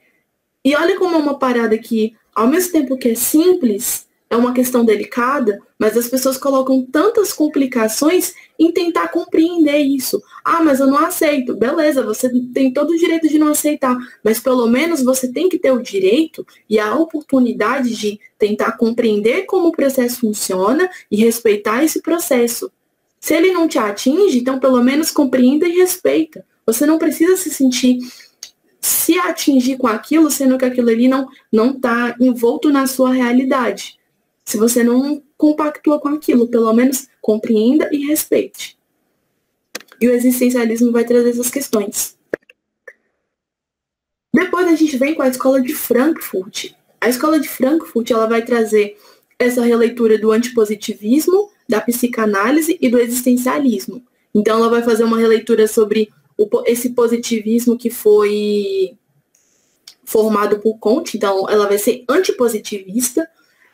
E olha como é uma parada que, ao mesmo tempo que é simples, é uma questão delicada, mas as pessoas colocam tantas complicações em tentar compreender isso. Ah, mas eu não aceito. Beleza, você tem todo o direito de não aceitar, mas pelo menos você tem que ter o direito e a oportunidade de tentar compreender como o processo funciona e respeitar esse processo. Se ele não te atinge, então pelo menos compreenda e respeita. Você não precisa se atingir com aquilo, sendo que aquilo ali não está envolto na sua realidade. Se você não compactua com aquilo, pelo menos compreenda e respeite. E o existencialismo vai trazer essas questões. Depois a gente vem com a escola de Frankfurt. A escola de Frankfurt ela vai trazer essa releitura do antipositivismo, da psicanálise e do existencialismo. Então ela vai fazer uma releitura sobre esse positivismo que foi formado por Comte. Então ela vai ser antipositivista.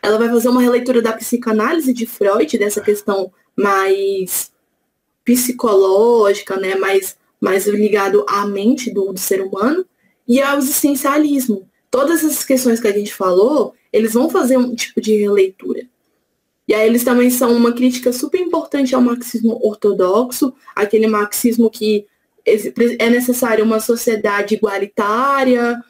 Ela vai fazer uma releitura da psicanálise de Freud, dessa questão mais psicológica, né, mais ligado à mente do ser humano, e ao existencialismo. Todas essas questões que a gente falou, eles vão fazer um tipo de releitura. E aí eles também são uma crítica super importante ao marxismo ortodoxo, aquele marxismo que é necessária uma sociedade igualitária,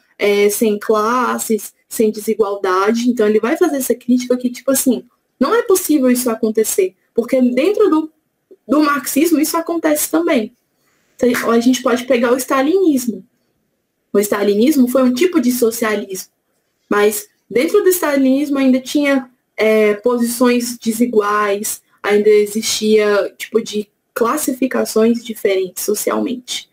sem classes, sem desigualdade. Então ele vai fazer essa crítica que, tipo assim, não é possível isso acontecer, porque dentro do marxismo isso acontece também. Então, a gente pode pegar o stalinismo. O stalinismo foi um tipo de socialismo, mas dentro do stalinismo ainda tinha posições desiguais, ainda existia tipo de classificações diferentes socialmente.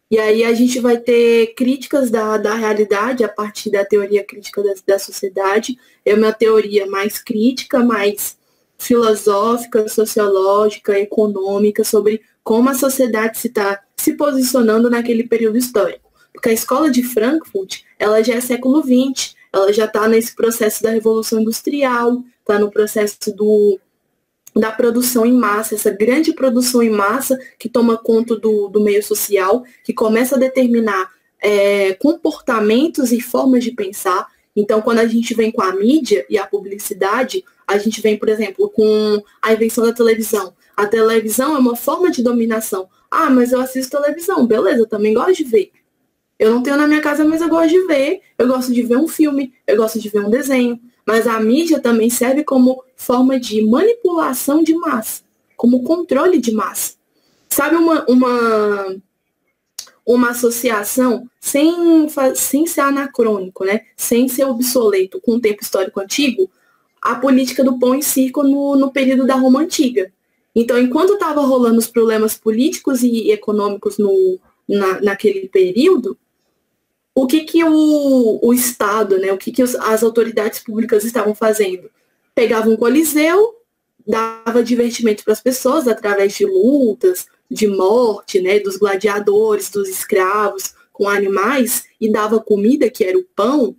E aí a gente vai ter críticas da realidade a partir da teoria crítica da sociedade. É uma teoria mais crítica, mais filosófica, sociológica, econômica, sobre como a sociedade está se posicionando naquele período histórico. Porque a escola de Frankfurt, ela já é século XX, ela já está nesse processo da Revolução Industrial, está no processo da produção em massa, essa grande produção em massa que toma conta do meio social, que começa a determinar comportamentos e formas de pensar. Então, quando a gente vem com a mídia e a publicidade, a gente vem, por exemplo, com a invenção da televisão. A televisão é uma forma de dominação. Ah, mas eu assisto televisão, beleza, eu também gosto de ver. Eu não tenho na minha casa, mas eu gosto de ver. Eu gosto de ver um filme, eu gosto de ver um desenho. Mas a mídia também serve como forma de manipulação de massa, como controle de massa. Sabe uma associação sem ser anacrônico, né? Sem ser obsoleto com o tempo histórico antigo? A política do pão e circo no período da Roma Antiga. Então, enquanto estava rolando os problemas políticos e econômicos naquele período, o que o Estado, né, o que as autoridades públicas estavam fazendo? Pegavam um coliseu, dava divertimento para as pessoas através de lutas, de morte, né, dos gladiadores, dos escravos com animais, e dava comida, que era o pão,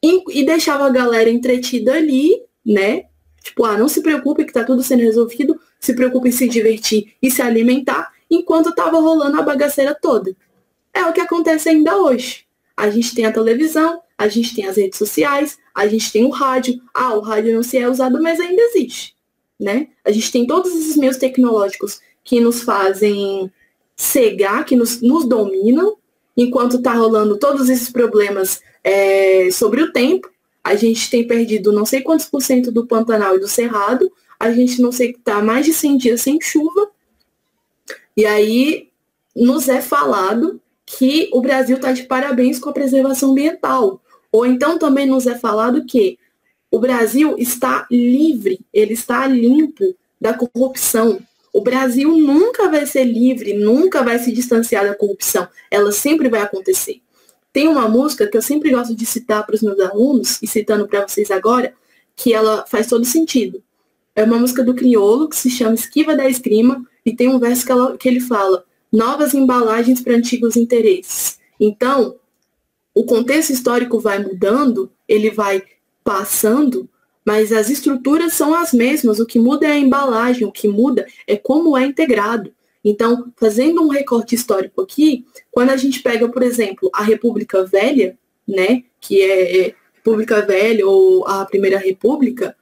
e deixava a galera entretida ali, né? Tipo, não se preocupe que está tudo sendo resolvido, se preocupe em se divertir e se alimentar, enquanto estava rolando a bagaceira toda. É o que acontece ainda hoje. A gente tem a televisão, a gente tem as redes sociais, a gente tem o rádio. O rádio não se é usado, mas ainda existe, né? A gente tem todos esses meios tecnológicos que nos fazem cegar, que nos dominam, enquanto está rolando todos esses problemas sobre o tempo. A gente tem perdido não sei quantos % do Pantanal e do Cerrado, a gente não sei que está mais de 100 dias sem chuva, e aí nos é falado que o Brasil está de parabéns com a preservação ambiental. Ou então também nos é falado que o Brasil está livre, ele está limpo da corrupção. O Brasil nunca vai ser livre, nunca vai se distanciar da corrupção. Ela sempre vai acontecer. Tem uma música que eu sempre gosto de citar para os meus alunos, e citando para vocês agora, que ela faz todo sentido. É uma música do Criolo, que se chama Esquiva da Esgrima, e tem um verso que ele fala: novas embalagens para antigos interesses. Então, o contexto histórico vai mudando, ele vai passando, mas as estruturas são as mesmas. O que muda é a embalagem, o que muda é como é integrado. Então, fazendo um recorte histórico aqui, quando a gente pega, por exemplo, a República Velha, né, que é República Velha ou a Primeira República,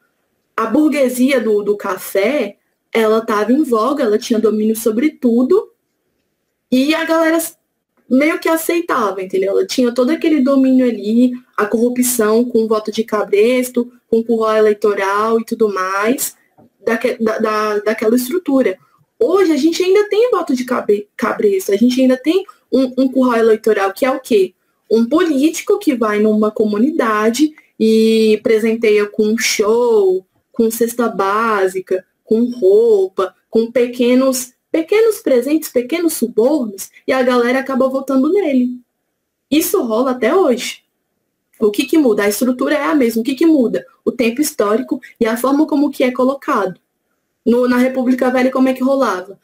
a burguesia do café, ela estava em voga, ela tinha domínio sobre tudo, e a galera meio que aceitava, entendeu? Ela tinha todo aquele domínio ali, a corrupção com o voto de cabresto, com o curral eleitoral e tudo mais, daquela estrutura. Hoje a gente ainda tem voto de cabresto, a gente ainda tem um curral eleitoral, que é o quê? Um político que vai numa comunidade e presenteia com um show, com cesta básica, com roupa, com pequenos presentes, pequenos subornos, e a galera acaba votando nele. Isso rola até hoje. O que muda? A estrutura é a mesma. O que muda? O tempo histórico e a forma como que é colocado. Na República Velha, como é que rolava?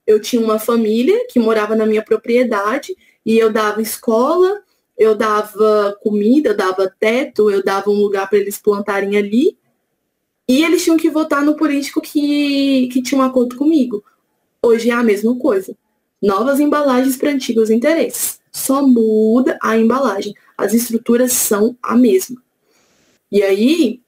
Eu tinha uma família que morava na minha propriedade e eu dava escola, eu dava comida, eu dava teto, eu dava um lugar para eles plantarem ali, e eles tinham que votar no político que tinha um acordo comigo. Hoje é a mesma coisa. Novas embalagens para antigos interesses. Só muda a embalagem. As estruturas são a mesma. E aí,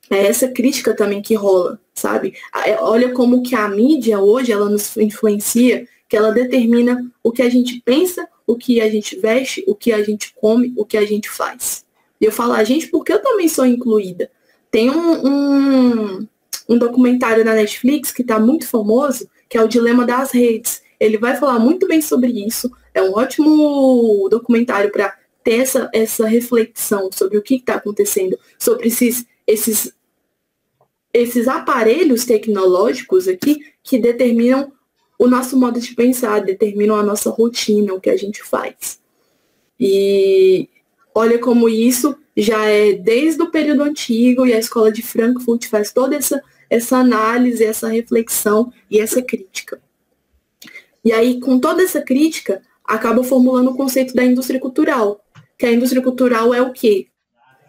é essa crítica também que rola, sabe? Olha como que a mídia hoje, ela nos influencia que ela determina o que a gente pensa, o que a gente veste, o que a gente come, o que a gente faz. E eu falo a gente porque eu também sou incluída. Tem um documentário na Netflix que está muito famoso, que é o Dilema das Redes. Ele vai falar muito bem sobre isso. É um ótimo documentário para ter essa reflexão sobre o que está acontecendo, sobre esses aparelhos tecnológicos aqui que determinam o nosso modo de pensar, determinam a nossa rotina, o que a gente faz. E olha como isso já é desde o período antigo, e a escola de Frankfurt faz toda essa análise, essa reflexão e essa crítica. E aí, com toda essa crítica, acaba formulando o conceito da indústria cultural, que a indústria cultural é o quê?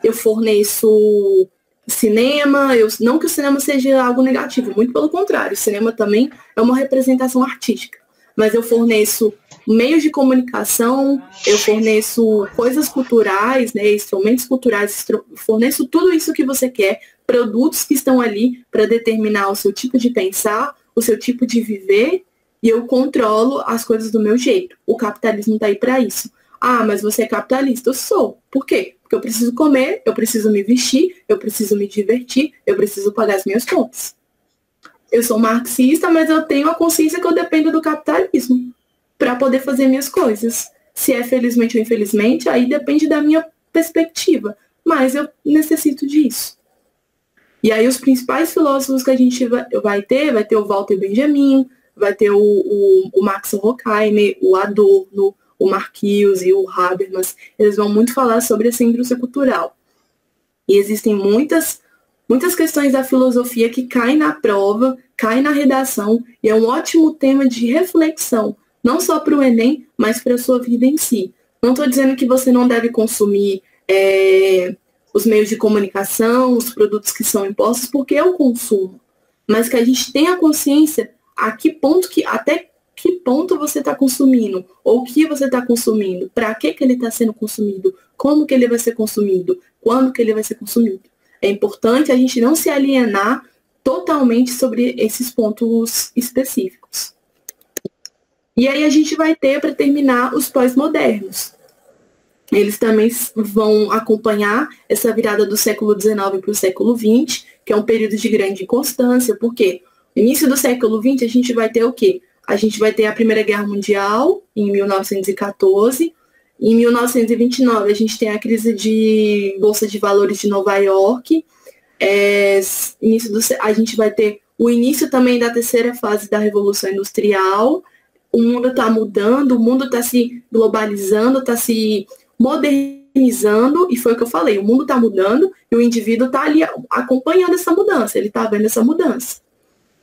Eu forneço cinema, não que o cinema seja algo negativo, muito pelo contrário, o cinema também é uma representação artística, mas eu forneço meios de comunicação, eu forneço coisas culturais, né, instrumentos culturais, forneço tudo isso que você quer, produtos que estão ali para determinar o seu tipo de pensar, o seu tipo de viver, e eu controlo as coisas do meu jeito. O capitalismo está aí para isso. Ah, mas você é capitalista? Eu sou. Por quê? Porque eu preciso comer, eu preciso me vestir, eu preciso me divertir, eu preciso pagar as minhas contas. Eu sou marxista, mas eu tenho a consciência que eu dependo do capitalismo para poder fazer minhas coisas. Se é felizmente ou infelizmente, aí depende da minha perspectiva. Mas eu necessito disso. E aí os principais filósofos que a gente vai ter o Walter Benjamin, vai ter o Max Horkheimer, o Adorno, o Marcuse e o Habermas. Eles vão muito falar sobre essa indústria cultural. E existem muitas questões da filosofia que caem na prova, caem na redação, e é um ótimo tema de reflexão, não só para o Enem, mas para a sua vida em si. Não estou dizendo que você não deve consumir os meios de comunicação, os produtos que são impostos, porque eu consumo, mas que a gente tenha consciência até que ponto você está consumindo, ou o que você está consumindo, para que ele está sendo consumido, como que ele vai ser consumido, quando que ele vai ser consumido. É importante a gente não se alienar totalmente sobre esses pontos específicos. E aí a gente vai ter, para terminar, os pós-modernos. Eles também vão acompanhar essa virada do século XIX para o século XX, que é um período de grande inconstância, porque no início do século XX a gente vai ter o quê? A gente vai ter a Primeira Guerra Mundial, em 1914. Em 1929, a gente tem a crise de Bolsa de Valores de Nova York. A gente vai ter o início também da terceira fase da Revolução Industrial. O mundo está mudando, o mundo está se globalizando, está se modernizando, e foi o que eu falei, o mundo está mudando e o indivíduo está ali acompanhando essa mudança, ele está vendo essa mudança.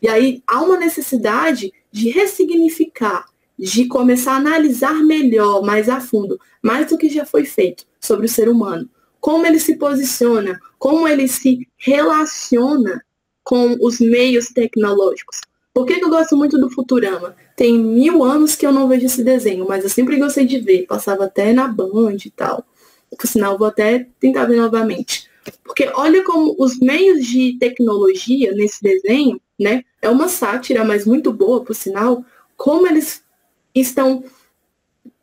E aí há uma necessidade de ressignificar, de começar a analisar melhor, mais a fundo, mais do que já foi feito sobre o ser humano. Como ele se posiciona, como ele se relaciona com os meios tecnológicos. Por que eu gosto muito do Futurama? Tem 1000 anos que eu não vejo esse desenho, mas eu sempre gostei de ver. Passava até na Band e tal. Por sinal, vou até tentar ver novamente. Porque olha como os meios de tecnologia nesse desenho, né? É uma sátira, mas muito boa, por sinal, como eles estão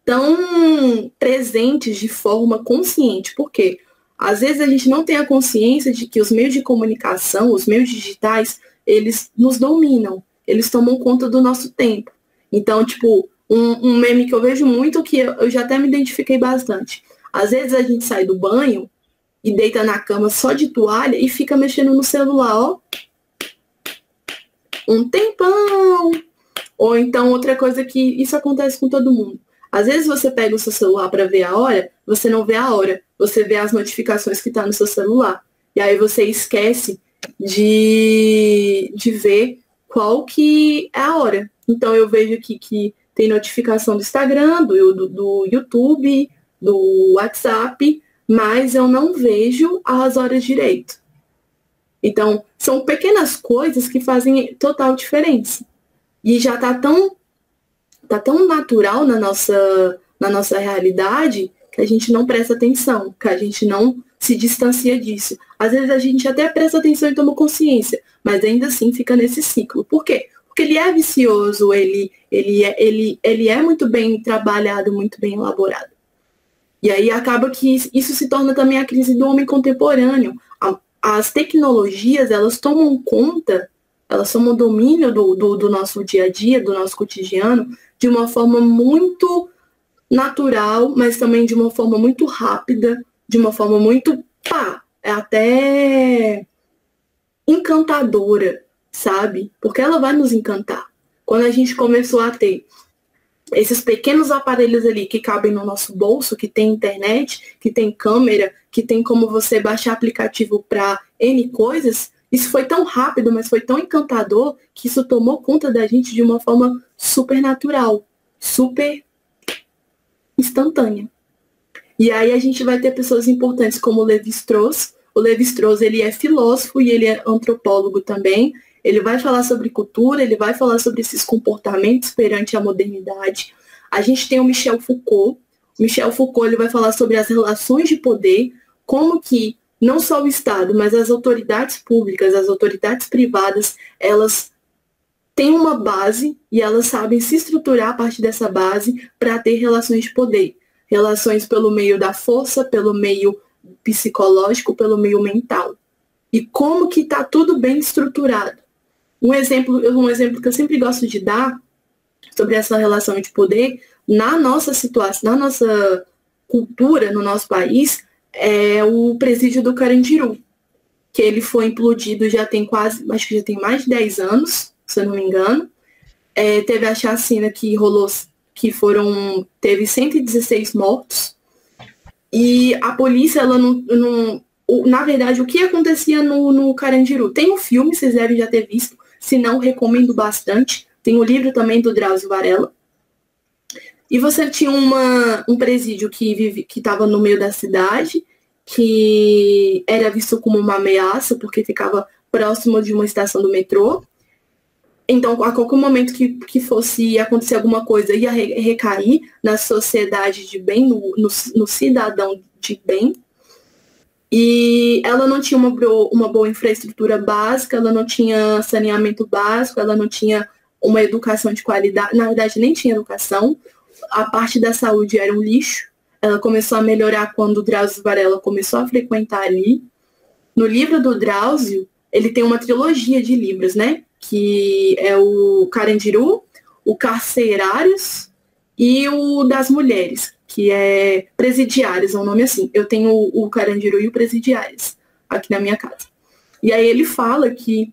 tão presentes de forma consciente. Por quê? Às vezes a gente não tem a consciência de que os meios de comunicação, os meios digitais, eles nos dominam. Eles tomam conta do nosso tempo. Então, tipo, um meme que eu vejo muito, que eu já até me identifiquei bastante. Às vezes a gente sai do banho e deita na cama só de toalha e fica mexendo no celular, ó. Um tempão. Ou então, outra coisa que isso acontece com todo mundo. Às vezes você pega o seu celular para ver a hora, você não vê a hora. Você vê as notificações que está no seu celular. E aí você esquece de ver qual que é a hora. Então eu vejo aqui que tem notificação do Instagram, do YouTube, do WhatsApp, mas eu não vejo as horas direito. Então, são pequenas coisas que fazem total diferença. E já tá tão natural na nossa realidade que a gente não presta atenção, que a gente não se distancia disso. Às vezes a gente até presta atenção e toma consciência, mas ainda assim fica nesse ciclo. Por quê? Porque ele é vicioso, ele é muito bem trabalhado, muito bem elaborado. E aí acaba que isso se torna também a crise do homem contemporâneo. As tecnologias, elas tomam conta, elas tomam domínio do nosso dia a dia, do nosso cotidiano, de uma forma muito natural, mas também de uma forma muito rápida, de uma forma muito, até encantadora, sabe? Porque ela vai nos encantar. Quando a gente começou a ter esses pequenos aparelhos ali que cabem no nosso bolso, que tem internet, que tem câmera, que tem como você baixar aplicativo para N coisas, isso foi tão rápido, mas foi tão encantador, que isso tomou conta da gente de uma forma super natural, super instantânea. E aí a gente vai ter pessoas importantes como o Levi-Strauss. O Levi-Strauss, ele é filósofo e ele é antropólogo também. Ele vai falar sobre cultura, ele vai falar sobre esses comportamentos perante a modernidade. A gente tem o Michel Foucault. O Michel Foucault, ele vai falar sobre as relações de poder, como que não só o Estado, mas as autoridades públicas, as autoridades privadas, elas têm uma base e elas sabem se estruturar a partir dessa base para ter relações de poder. Relações pelo meio da força, pelo meio psicológico, pelo meio mental. E como que está tudo bem estruturado. Um exemplo que eu sempre gosto de dar sobre essa relação de poder, na nossa situação, na nossa cultura, no nosso país, é o presídio do Carandiru, que ele foi implodido já tem acho que já tem mais de 10 anos, se eu não me engano. Teve a chacina que rolou, teve 116 mortos, e a polícia, ela não na verdade, o que acontecia no Carandiru? Tem um filme, vocês devem já ter visto, se não, recomendo bastante. Tem o livro também do Drauzio Varela. E você tinha um presídio que estava no meio da cidade, que era visto como uma ameaça, porque ficava próximo de uma estação do metrô. Então, a qualquer momento que fosse acontecer alguma coisa, ia recair na sociedade de bem, no cidadão de bem. E ela não tinha uma boa infraestrutura básica, ela não tinha saneamento básico, ela não tinha uma educação de qualidade, na verdade nem tinha educação, a parte da saúde era um lixo. Ela começou a melhorar quando o Drauzio Varela começou a frequentar ali. No livro do Drauzio, ele tem uma trilogia de livros, né? Que é o Carandiru, o Carcerários e o das Mulheres, que é Presidiários, é um nome assim. Eu tenho o Carandiru e o Presidiários aqui na minha casa. E aí ele fala que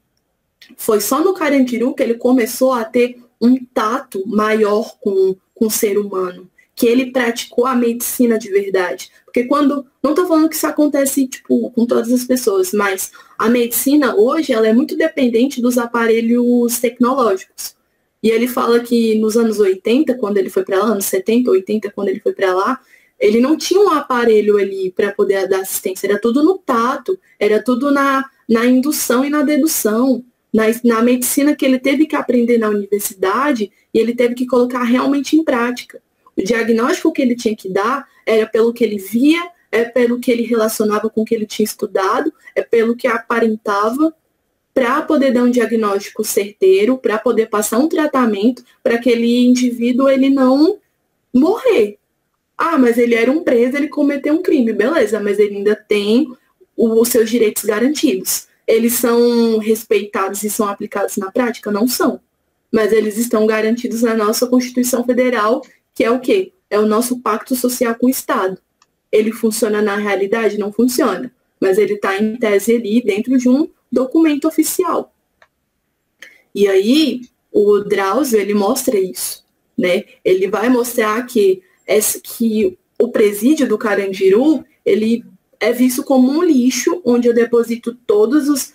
foi só no Carandiru que ele começou a ter um tato maior com o ser humano, que ele praticou a medicina de verdade. Porque não estou falando que isso acontece com todas as pessoas, mas a medicina hoje ela é muito dependente dos aparelhos tecnológicos. E ele fala que nos anos 80, quando ele foi para lá, anos 70, 80, quando ele foi para lá, ele não tinha um aparelho ali para poder dar assistência, era tudo no tato, era tudo na indução e na dedução, na medicina que ele teve que aprender na universidade e ele teve que colocar realmente em prática. O diagnóstico que ele tinha que dar era pelo que ele via, é pelo que ele relacionava com o que ele tinha estudado, é pelo que aparentava, para poder dar um diagnóstico certeiro, para poder passar um tratamento, para aquele indivíduo ele não morrer. Mas ele era um preso, ele cometeu um crime, beleza, mas ele ainda tem os seus direitos garantidos. Eles são respeitados e são aplicados na prática? Não são. Mas eles estão garantidos na nossa Constituição Federal, que é o quê? É o nosso pacto social com o Estado. Ele funciona na realidade? Não funciona. Mas ele está em tese ali dentro de um documento oficial. E aí, o Drauzio, ele mostra isso, né? Ele vai mostrar que o presídio do Carandiru, ele é visto como um lixo, onde eu deposito todas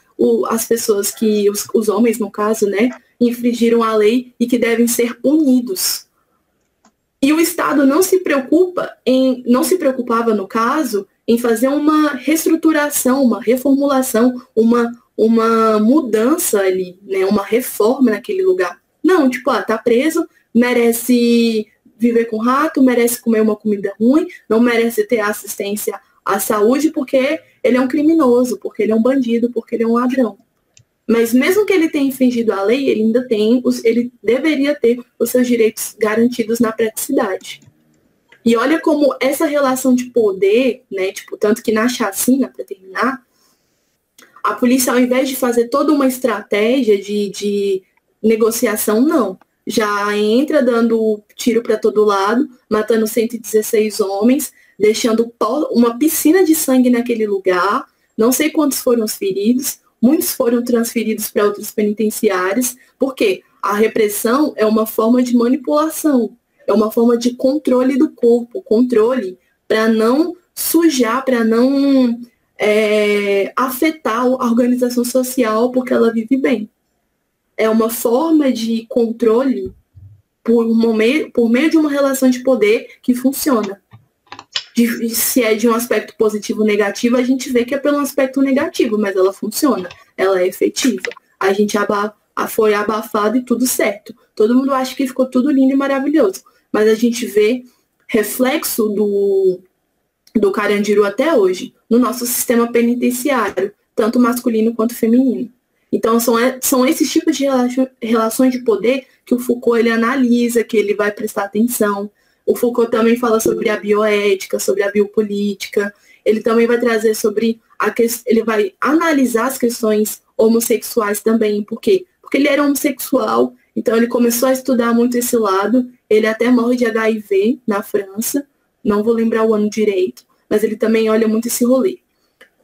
as pessoas que, os homens, no caso, né, infringiram a lei e que devem ser punidos. E o Estado não se preocupava, no caso, em fazer uma reestruturação, uma reformulação, uma mudança ali, né, uma reforma naquele lugar. Não, tá preso, merece viver com rato, merece comer uma comida ruim, não merece ter assistência à saúde porque ele é um criminoso, porque ele é um bandido, porque ele é um ladrão. Mas mesmo que ele tenha infringido a lei, ele ainda ele deveria ter os seus direitos garantidos na praticidade. E olha como essa relação de poder, né, tipo, tanto que na chacina, para terminar, a polícia, ao invés de fazer toda uma estratégia de negociação, não. Já entra dando tiro para todo lado, matando 116 homens, deixando uma piscina de sangue naquele lugar. Não sei quantos foram os feridos, muitos foram transferidos para outros penitenciários, porque a repressão é uma forma de manipulação, é uma forma de controle do corpo, controle para não sujar, para não afetar a organização social, porque ela vive bem. É uma forma de controle por meio de uma relação de poder que funciona. Se é de um aspecto positivo ou negativo, a gente vê que é pelo aspecto negativo, mas ela funciona, ela é efetiva. A gente foi abafado e tudo certo. Todo mundo acha que ficou tudo lindo e maravilhoso, mas a gente vê reflexo do Carandiru até hoje no nosso sistema penitenciário, tanto masculino quanto feminino. Então, são esses tipos de relações de poder que o Foucault ele analisa, que ele vai prestar atenção. O Foucault também fala sobre a bioética, sobre a biopolítica. Ele também vai trazer ele vai analisar as questões homossexuais também. Por quê? Porque ele era homossexual, então ele começou a estudar muito esse lado. Ele até morre de HIV na França. Não vou lembrar o ano direito, mas ele também olha muito esse rolê.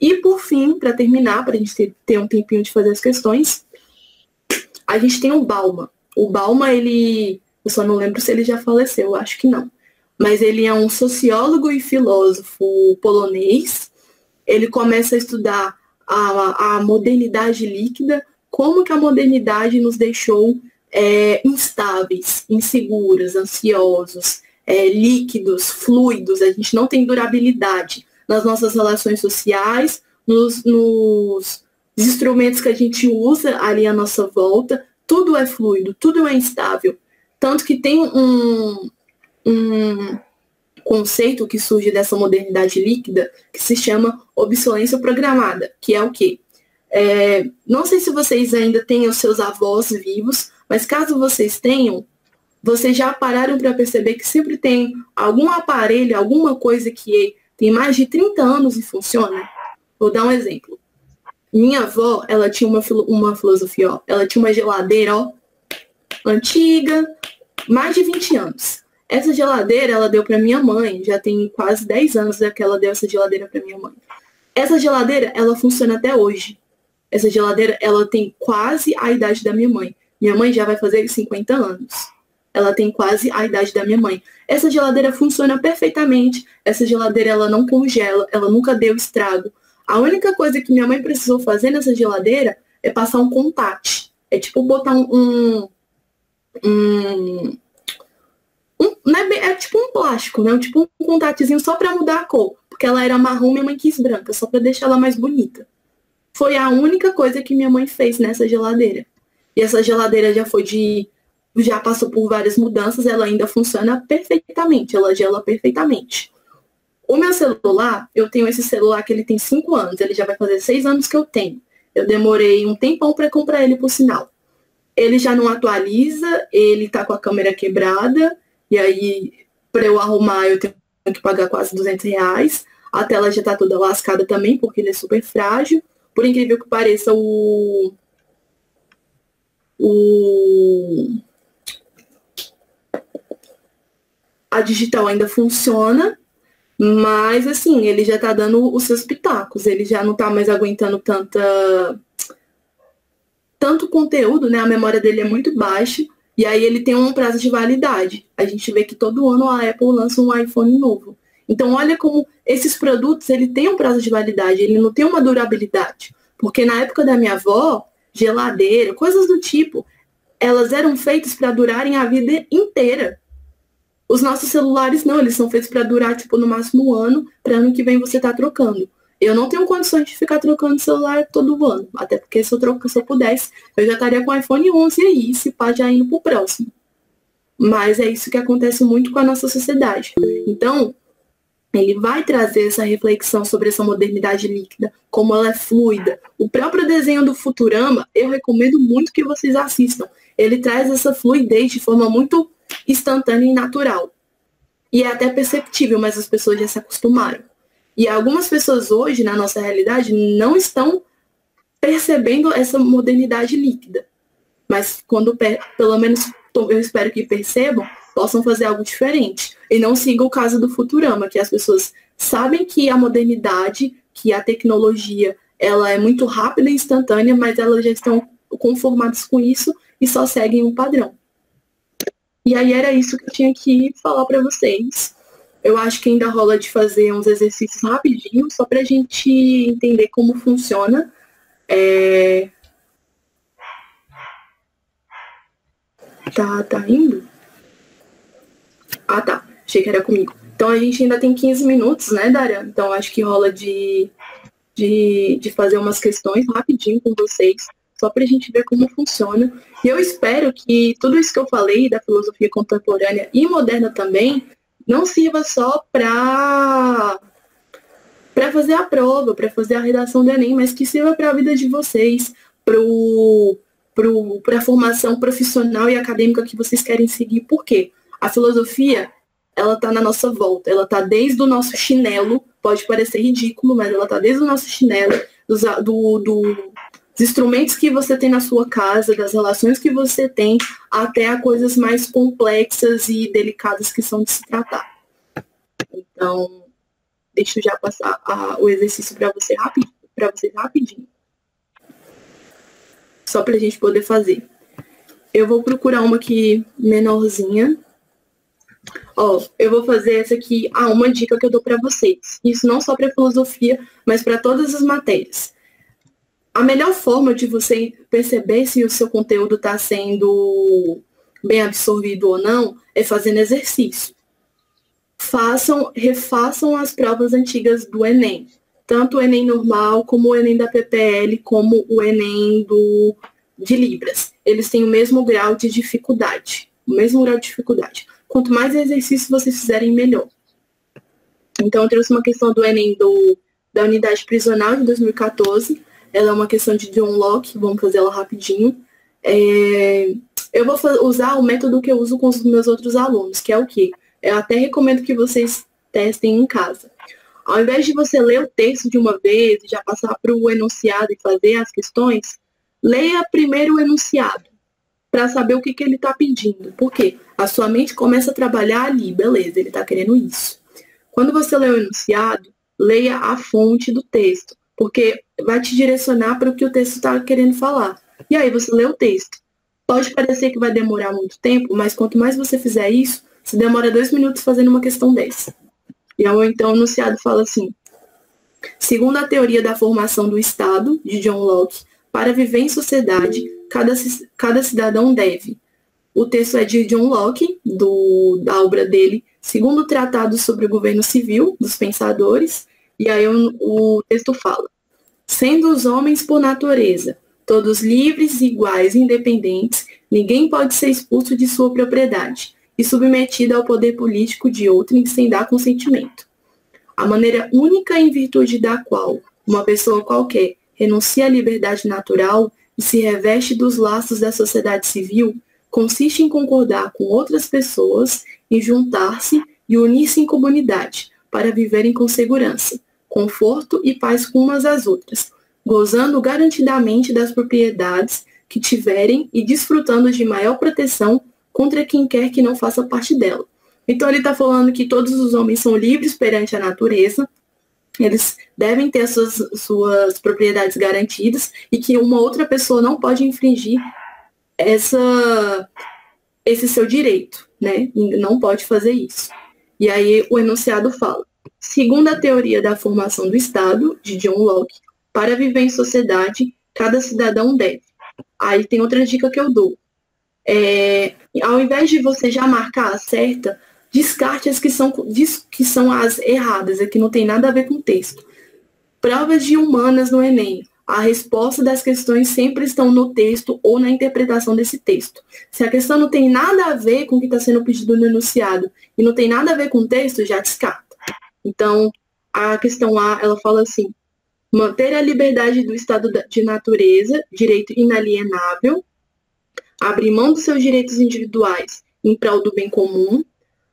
E, por fim, para terminar, para a gente ter um tempinho de fazer as questões, a gente tem o Bauman. O Bauman, eu só não lembro se ele já faleceu, eu acho que não. Mas ele é um sociólogo e filósofo polonês. Ele começa a estudar a modernidade líquida, como que a modernidade nos deixou instáveis, inseguros, ansiosos, líquidos, fluidos. A gente não tem durabilidade nas nossas relações sociais, nos instrumentos que a gente usa ali à nossa volta. Tudo é fluido, tudo é instável. Tanto que tem um conceito que surge dessa modernidade líquida que se chama obsolescência programada, que é o quê? Não sei se vocês ainda têm os seus avós vivos, mas caso vocês tenham, vocês já pararam para perceber que sempre tem algum aparelho, alguma coisa que tem mais de 30 anos e funciona? Vou dar um exemplo. Minha avó, ela tinha uma filosofia, ó. Ela tinha uma geladeira, ó, antiga, mais de 20 anos. Essa geladeira, ela deu para minha mãe. Já tem quase 10 anos que ela deu essa geladeira para minha mãe. Essa geladeira, ela funciona até hoje. Essa geladeira, ela tem quase a idade da minha mãe. Minha mãe já vai fazer 50 anos. Ela tem quase a idade da minha mãe. Essa geladeira funciona perfeitamente. Essa geladeira, ela não congela. Ela nunca deu estrago. A única coisa que minha mãe precisou fazer nessa geladeira é passar um contact. É tipo botar é tipo um plástico, né? Tipo um contactzinho só para mudar a cor. Porque ela era marrom, minha mãe quis branca, só para deixar ela mais bonita. Foi a única coisa que minha mãe fez nessa geladeira. E essa geladeira já passou por várias mudanças, ela ainda funciona perfeitamente, ela gela perfeitamente. O meu celular, eu tenho esse celular que ele tem 5 anos, ele já vai fazer 6 anos que eu tenho. Eu demorei um tempão para comprar ele, por sinal. Ele já não atualiza, ele tá com a câmera quebrada, e aí, para eu arrumar, eu tenho que pagar quase R$ 200. A tela já tá toda lascada também, porque ele é super frágil. Por incrível que pareça, a digital ainda funciona, mas assim, ele já tá dando os seus pitacos, ele já não tá mais aguentando tanto conteúdo, né? A memória dele é muito baixa, e aí ele tem um prazo de validade. A gente vê que todo ano a Apple lança um iPhone novo. Então, olha como esses produtos, ele tem um prazo de validade, ele não tem uma durabilidade. Porque na época da minha avó, geladeira, coisas do tipo, elas eram feitas para durarem a vida inteira. Os nossos celulares não, eles são feitos para durar, tipo, no máximo 1 ano, para ano que vem você tá trocando. Eu não tenho condições de ficar trocando celular todo ano, até porque se eu pudesse, eu já estaria com o iPhone 11 aí, se pá, já indo pro próximo. Mas é isso que acontece muito com a nossa sociedade. Então, Ele vai trazer essa reflexão sobre essa modernidade líquida, como ela é fluida. O próprio desenho do Futurama, eu recomendo muito que vocês assistam. Ele traz essa fluidez de forma muito instantânea e natural. E é até perceptível, mas as pessoas já se acostumaram. E algumas pessoas hoje, na nossa realidade, não estão percebendo essa modernidade líquida. Mas quando, pelo menos, eu espero que percebam, possam fazer algo diferente. E não sigam o caso do Futurama, que as pessoas sabem que a modernidade, que a tecnologia, ela é muito rápida e instantânea, mas elas já estão conformadas com isso e só seguem um padrão. E aí era isso que eu tinha que falar para vocês. Eu acho que ainda rola de fazer uns exercícios rapidinho, só para a gente entender como funciona. Tá indo? Ah, tá. Achei que era comigo. Então a gente ainda tem 15 minutos, né, Dara? Então acho que rola de fazer umas questões rapidinho com vocês, só para a gente ver como funciona. E eu espero que tudo isso que eu falei da filosofia contemporânea e moderna também não sirva só para fazer a prova, para fazer a redação do Enem, mas que sirva para a vida de vocês, para a formação profissional e acadêmica que vocês querem seguir. Por quê? A filosofia, ela está na nossa volta, ela está desde o nosso chinelo, pode parecer ridículo, mas ela está desde o nosso chinelo, dos instrumentos que você tem na sua casa, das relações que você tem, até a coisas mais complexas e delicadas que são de se tratar. Então, deixa eu já passar o exercício para vocês rapidinho. Só para a gente poder fazer. Eu vou procurar uma aqui menorzinha. Eu vou fazer essa aqui, uma dica que eu dou para vocês. Isso não só para filosofia, mas para todas as matérias. A melhor forma de você perceber se o seu conteúdo está sendo bem absorvido ou não é fazendo exercício. Refaçam as provas antigas do Enem. Tanto o Enem normal, como o Enem da PPL, como o Enem de Libras. Eles têm o mesmo grau de dificuldade. Quanto mais exercício vocês fizerem, melhor. Então, eu trouxe uma questão do Enem da unidade prisional de 2014. Ela é uma questão de John Locke, vamos fazer ela rapidinho. Eu vou usar o método que eu uso com os meus outros alunos, que é o quê? Eu até recomendo que vocês testem em casa. Ao invés de você ler o texto de uma vez e já passar para o enunciado e fazer as questões, leia primeiro o enunciado, para saber o que ele está pedindo. Por quê? A sua mente começa a trabalhar ali, beleza, ele está querendo isso. Quando você lê o enunciado, leia a fonte do texto, porque vai te direcionar para o que o texto está querendo falar. E aí você lê o texto. Pode parecer que vai demorar muito tempo, mas quanto mais você fizer isso, você demora 2 minutos fazendo uma questão dessa. E então o enunciado fala assim: segundo a teoria da formação do Estado, de John Locke, para viver em sociedade, cada cidadão deve. O texto é de John Locke, da obra dele, segundo o Tratado sobre o Governo Civil, dos Pensadores, e aí o texto fala: sendo os homens por natureza, todos livres, iguais e independentes, ninguém pode ser expulso de sua propriedade e submetido ao poder político de outrem sem dar consentimento. A maneira única em virtude da qual uma pessoa qualquer renuncia à liberdade natural e se reveste dos laços da sociedade civil consiste em concordar com outras pessoas, em juntar-se e unir-se em comunidade para viverem com segurança, conforto e paz com umas às outras, gozando garantidamente das propriedades que tiverem e desfrutando de maior proteção contra quem quer que não faça parte dela. Então ele está falando que todos os homens são livres perante a natureza, eles devem ter as suas propriedades garantidas e que uma outra pessoa não pode infringir esse seu direito, né? Não pode fazer isso. E aí o enunciado fala: segundo a teoria da formação do Estado, de John Locke, para viver em sociedade, cada cidadão deve. Aí tem outra dica que eu dou. Ao invés de você já marcar a certa, descarte as que são as erradas, que não tem nada a ver com o texto. Provas de humanas no Enem. A resposta das questões sempre estão no texto ou na interpretação desse texto. Se a questão não tem nada a ver com o que está sendo pedido no enunciado e não tem nada a ver com o texto, já descarta. Então, a questão A, ela fala assim, manter a liberdade do estado de natureza, direito inalienável, abrir mão dos seus direitos individuais em prol do bem comum,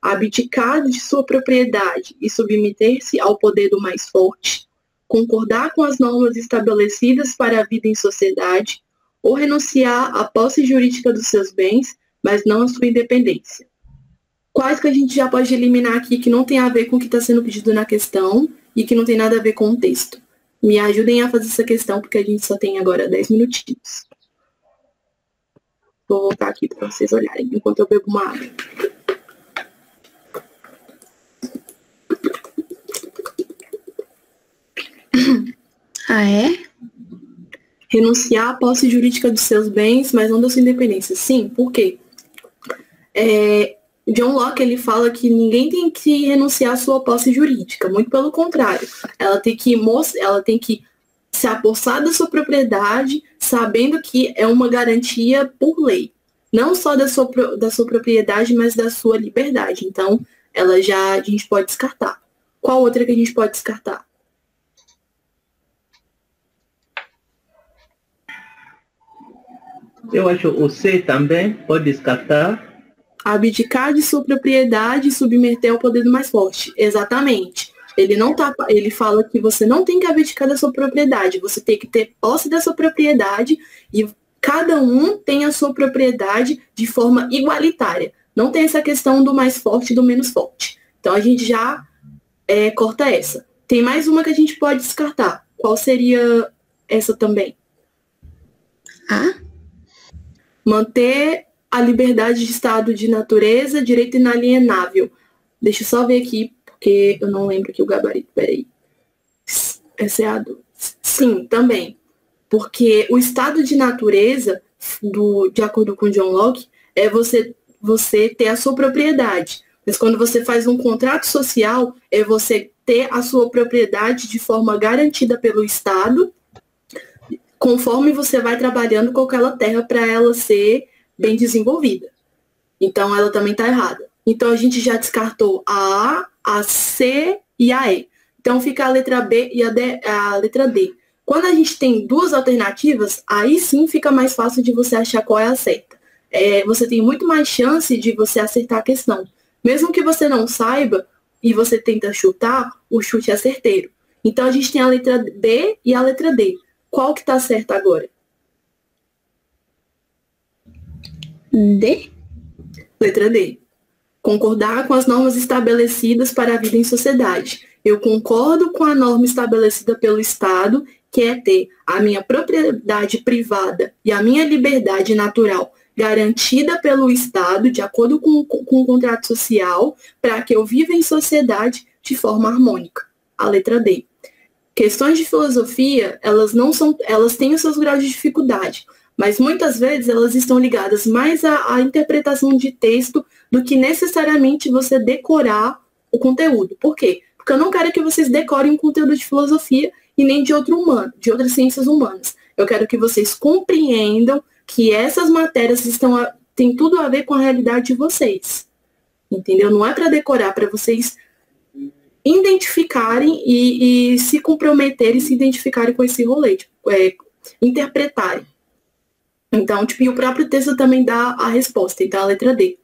abdicar de sua propriedade e submeter-se ao poder do mais forte, concordar com as normas estabelecidas para a vida em sociedade, ou renunciar à posse jurídica dos seus bens, mas não à sua independência. Quais que a gente já pode eliminar aqui que não tem a ver com o que está sendo pedido na questão e que não tem nada a ver com o texto? Me ajudem a fazer essa questão, porque a gente só tem agora 10 minutinhos. Vou voltar aqui para vocês olharem, enquanto eu bebo uma água. Ah, é? Renunciar à posse jurídica dos seus bens, mas não da sua independência. Sim, por quê? John Locke, ele fala que ninguém tem que renunciar à sua posse jurídica, muito pelo contrário. Ela tem que se apossar da sua propriedade, sabendo que é uma garantia por lei. Não só da sua propriedade, mas da sua liberdade. Então, a gente pode descartar. Qual outra que a gente pode descartar? Eu acho o C também pode descartar. Abdicar de sua propriedade e submeter ao poder do mais forte. Exatamente. Ele fala que você não tem que abdicar da sua propriedade, você tem que ter posse da sua propriedade e cada um tem a sua propriedade de forma igualitária. Não tem essa questão do mais forte e do menos forte. Então a gente já corta essa. Tem mais uma que a gente pode descartar. Qual seria essa também? Manter a liberdade de estado de natureza, direito inalienável. Deixa eu só ver aqui, porque eu não lembro aqui o gabarito. Peraí. Essa é a do... Sim, também. Porque o estado de natureza, de acordo com John Locke, é você ter a sua propriedade. Mas quando você faz um contrato social, é você ter a sua propriedade de forma garantida pelo Estado, conforme você vai trabalhando com aquela terra para ela ser bem desenvolvida. Então, ela também está errada. Então, a gente já descartou a A, a C e a E. Então, fica a letra B e a letra D. Quando a gente tem duas alternativas, aí sim fica mais fácil de você achar qual é a certa. Você tem muito mais chance de você acertar a questão. Mesmo que você não saiba e você tenta chutar, o chute é certeiro. Então, a gente tem a letra B e a letra D. Qual que está certa agora? D? Letra D. Concordar com as normas estabelecidas para a vida em sociedade. Eu concordo com a norma estabelecida pelo Estado, que é ter a minha propriedade privada e a minha liberdade natural garantida pelo Estado, de acordo com o contrato social, para que eu viva em sociedade de forma harmônica. A letra D. Questões de filosofia, elas têm os seus graus de dificuldade, mas muitas vezes elas estão ligadas mais à interpretação de texto do que necessariamente você decorar o conteúdo. Por quê? Porque eu não quero que vocês decorem um conteúdo de filosofia e nem de de outras ciências humanas. Eu quero que vocês compreendam que essas matérias têm tudo a ver com a realidade de vocês. Entendeu? Não é para decorar, para vocês identificarem e se comprometerem, se identificarem com esse rolê, interpretarem. Então, e o próprio texto também dá a resposta, então a letra D.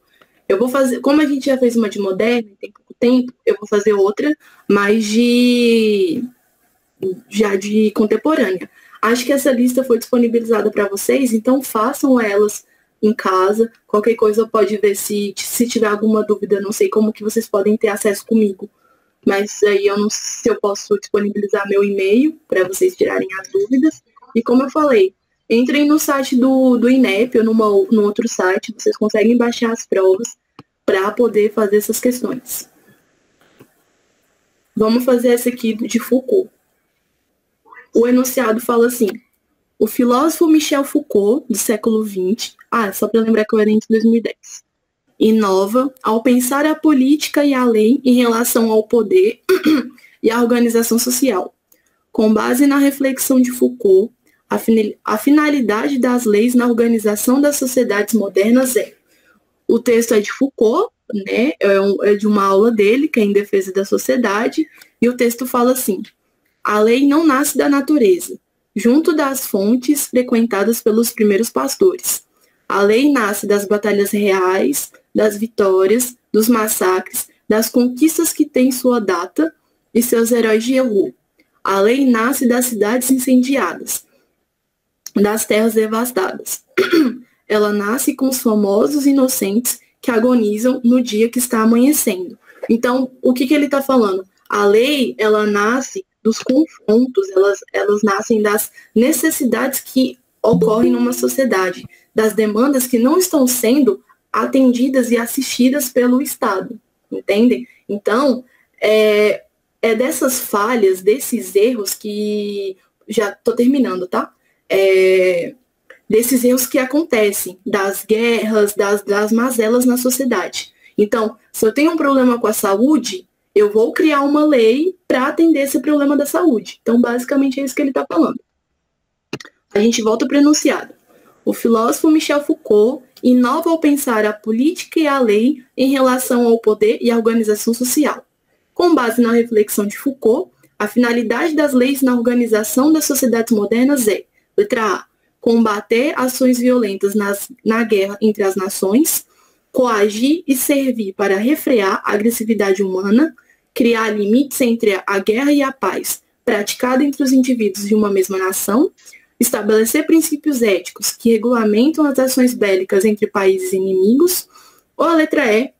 Eu vou fazer, como a gente já fez uma de moderna, tem pouco tempo, eu vou fazer outra, mas já de contemporânea. Acho que essa lista foi disponibilizada para vocês, então façam elas em casa. Qualquer coisa pode ver se tiver alguma dúvida, não sei como que vocês podem ter acesso comigo. Mas aí eu não sei se eu posso disponibilizar meu e-mail para vocês tirarem as dúvidas. E como eu falei, entrem no site do INEP ou no outro site, vocês conseguem baixar as provas para poder fazer essas questões. Vamos fazer essa aqui de Foucault. O enunciado fala assim: o filósofo Michel Foucault, do século XX, só para lembrar que eu era entre 2010, inova ao pensar a política e a lei em relação ao poder e à organização social. Com base na reflexão de Foucault, a finalidade das leis na organização das sociedades modernas é... O texto é de Foucault, né? É de uma aula dele, que é Em Defesa da Sociedade, e o texto fala assim: a lei não nasce da natureza, junto das fontes frequentadas pelos primeiros pastores. A lei nasce das batalhas reais, das vitórias, dos massacres, das conquistas que têm sua data e seus heróis de Yehú. A lei nasce das cidades incendiadas, das terras devastadas. Ela nasce com os famosos inocentes que agonizam no dia que está amanhecendo. Então, o que ele está falando? A lei, ela nasce dos confrontos, elas nascem das necessidades que ocorrem numa sociedade, das demandas que não estão sendo atendidas e assistidas pelo Estado, entendem? Então, é dessas falhas, desses erros que... Já estou terminando, tá? Desses erros que acontecem, das guerras, das mazelas na sociedade. Então, se eu tenho um problema com a saúde, eu vou criar uma lei para atender esse problema da saúde. Então, basicamente, é isso que ele está falando. A gente volta para o enunciado. O filósofo Michel Foucault inova ao pensar a política e a lei em relação ao poder e à organização social. Com base na reflexão de Foucault, a finalidade das leis na organização das sociedades modernas é, letra A, combater ações violentas na guerra entre as nações, coagir e servir para refrear a agressividade humana, criar limites entre a guerra e a paz, praticada entre os indivíduos de uma mesma nação, estabelecer princípios éticos que regulamentam as ações bélicas entre países inimigos, ou a letra E,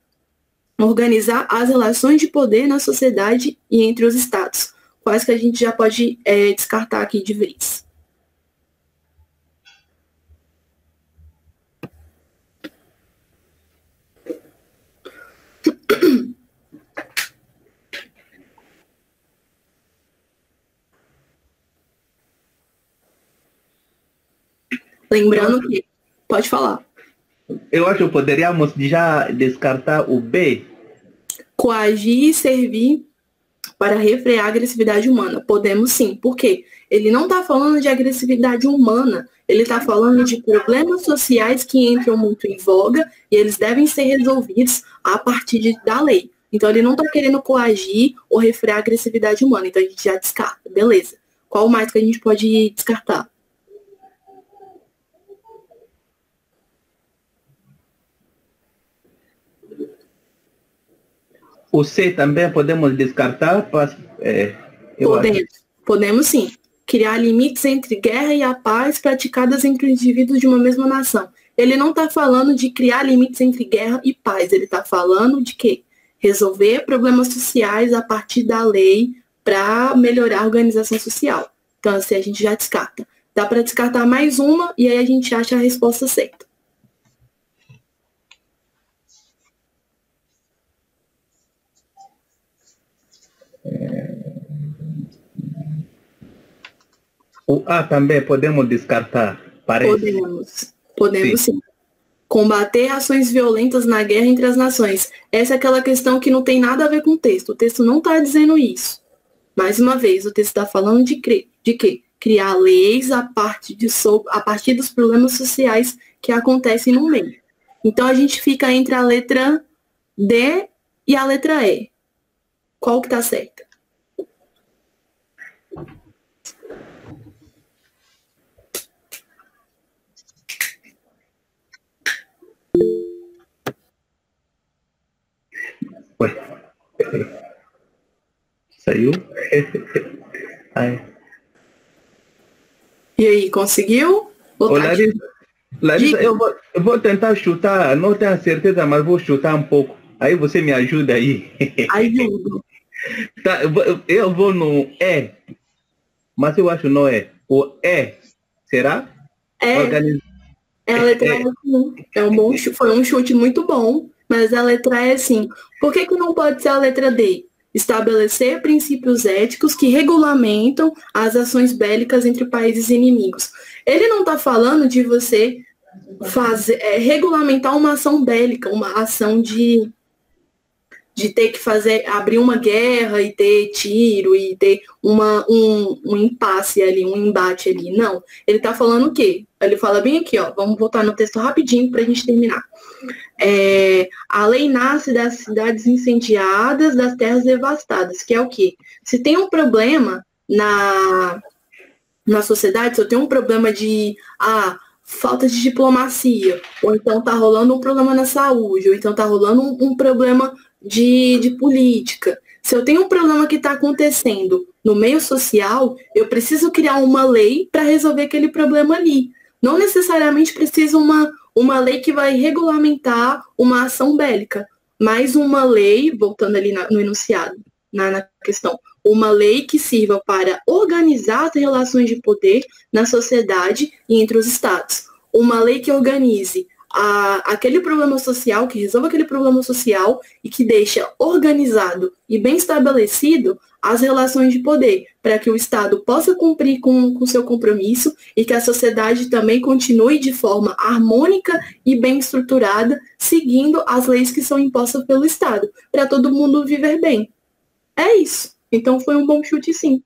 organizar as relações de poder na sociedade e entre os estados, quais que a gente já pode descartar aqui de vez. Lembrando que... Pode falar. Eu acho que poderíamos já descartar o B. Coagir e servir para refrear a agressividade humana. Podemos sim. Por quê? Ele não está falando de agressividade humana. Ele está falando de problemas sociais que entram muito em voga e eles devem ser resolvidos a partir da lei. Então, ele não está querendo coagir ou refrear a agressividade humana. Então, a gente já descarta. Beleza. Qual mais que a gente pode descartar? O C também podemos descartar? Podemos sim. Criar limites entre guerra e a paz praticadas entre os indivíduos de uma mesma nação. Ele não está falando de criar limites entre guerra e paz. Ele está falando de quê? Resolver problemas sociais a partir da lei para melhorar a organização social. Então, assim, a gente já descarta. Dá para descartar mais uma e aí a gente acha a resposta certa. O A também podemos descartar, parece. Podemos sim. Combater ações violentas na guerra entre as nações. Essa é aquela questão que não tem nada a ver com o texto. O texto não está dizendo isso. Mais uma vez, o texto está falando de quê? Criar leis a partir dos problemas sociais que acontecem no meio. Então, a gente fica entre a letra D e a letra E. Qual que está certa? Saiu? Ai. E aí, conseguiu? Ô, Larissa, eu vou tentar chutar, não tenho certeza, mas vou chutar um pouco. Aí você me ajuda aí. Ajudo. Tá, eu vou no E, mas eu acho que não é. O E, será? É a letra E. Foi um chute muito bom, mas a letra E sim. Por que não pode ser a letra D? Estabelecer princípios éticos que regulamentam as ações bélicas entre países inimigos. Ele não está falando de você regulamentar uma ação bélica, uma ação de de ter que abrir uma guerra e ter tiro e ter um impasse ali, um embate ali. Não. Ele está falando o quê? Ele fala bem aqui, ó. Vamos voltar no texto rapidinho para a gente terminar. A lei nasce das cidades incendiadas, das terras devastadas, que é o quê? Se tem um problema na sociedade, se eu tenho um problema de falta de diplomacia, ou então tá rolando um problema na saúde, ou então tá rolando um problema de política. Se eu tenho um problema que está acontecendo no meio social, eu preciso criar uma lei para resolver aquele problema ali. Não necessariamente precisa uma lei que vai regulamentar uma ação bélica, mas uma lei, voltando ali no enunciado, na questão, uma lei que sirva para organizar as relações de poder na sociedade e entre os estados. Uma lei que organize aquele problema social, que resolva aquele problema social e que deixa organizado e bem estabelecido as relações de poder, para que o Estado possa cumprir com o seu compromisso e que a sociedade também continue de forma harmônica e bem estruturada, seguindo as leis que são impostas pelo Estado, para todo mundo viver bem. É isso. Então foi um bom chute, sim.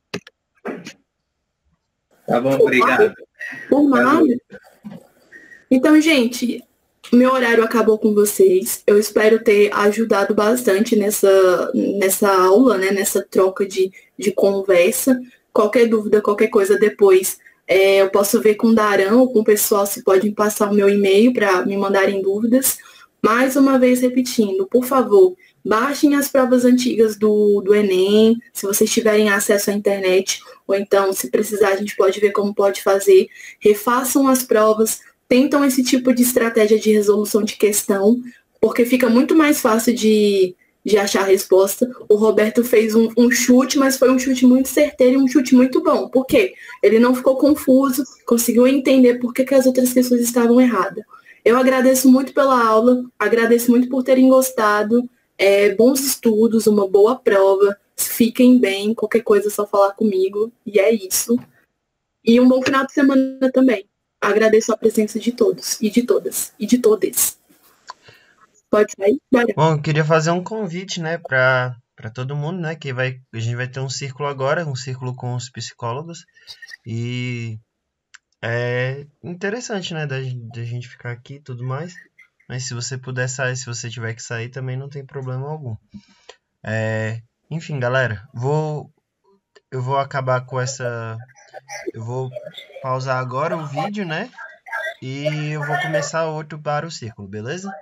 Tá bom, obrigado. Por nada. Então, gente, meu horário acabou com vocês. Eu espero ter ajudado bastante nessa aula, né? Nessa troca de conversa. Qualquer dúvida, qualquer coisa depois, eu posso ver com o Darão ou com o pessoal se podem passar o meu e-mail para me mandarem dúvidas. Mais uma vez repetindo, por favor, baixem as provas antigas do Enem, se vocês tiverem acesso à internet, ou então, se precisar, a gente pode ver como pode fazer. Refaçam as provas, tentam esse tipo de estratégia de resolução de questão, porque fica muito mais fácil de achar a resposta. O Roberto fez um chute, mas foi um chute muito certeiro e um chute muito bom. Por quê? Ele não ficou confuso, conseguiu entender por que as outras pessoas estavam erradas. Eu agradeço muito pela aula, agradeço muito por terem gostado. Bons estudos, uma boa prova. Fiquem bem, qualquer coisa é só falar comigo. E é isso. E um bom final de semana também. Agradeço a presença de todos, e de todas, e de todes. Pode sair? Bora. Bom, eu queria fazer um convite, né, para todo mundo, né, que a gente vai ter um círculo agora, um círculo com os psicólogos. E é interessante, né, da gente ficar aqui e tudo mais. Mas se você puder sair, se você tiver que sair, também não tem problema algum. Enfim, galera, eu vou acabar com essa... Eu vou pausar agora o vídeo, né? E eu vou começar outro para o círculo, beleza?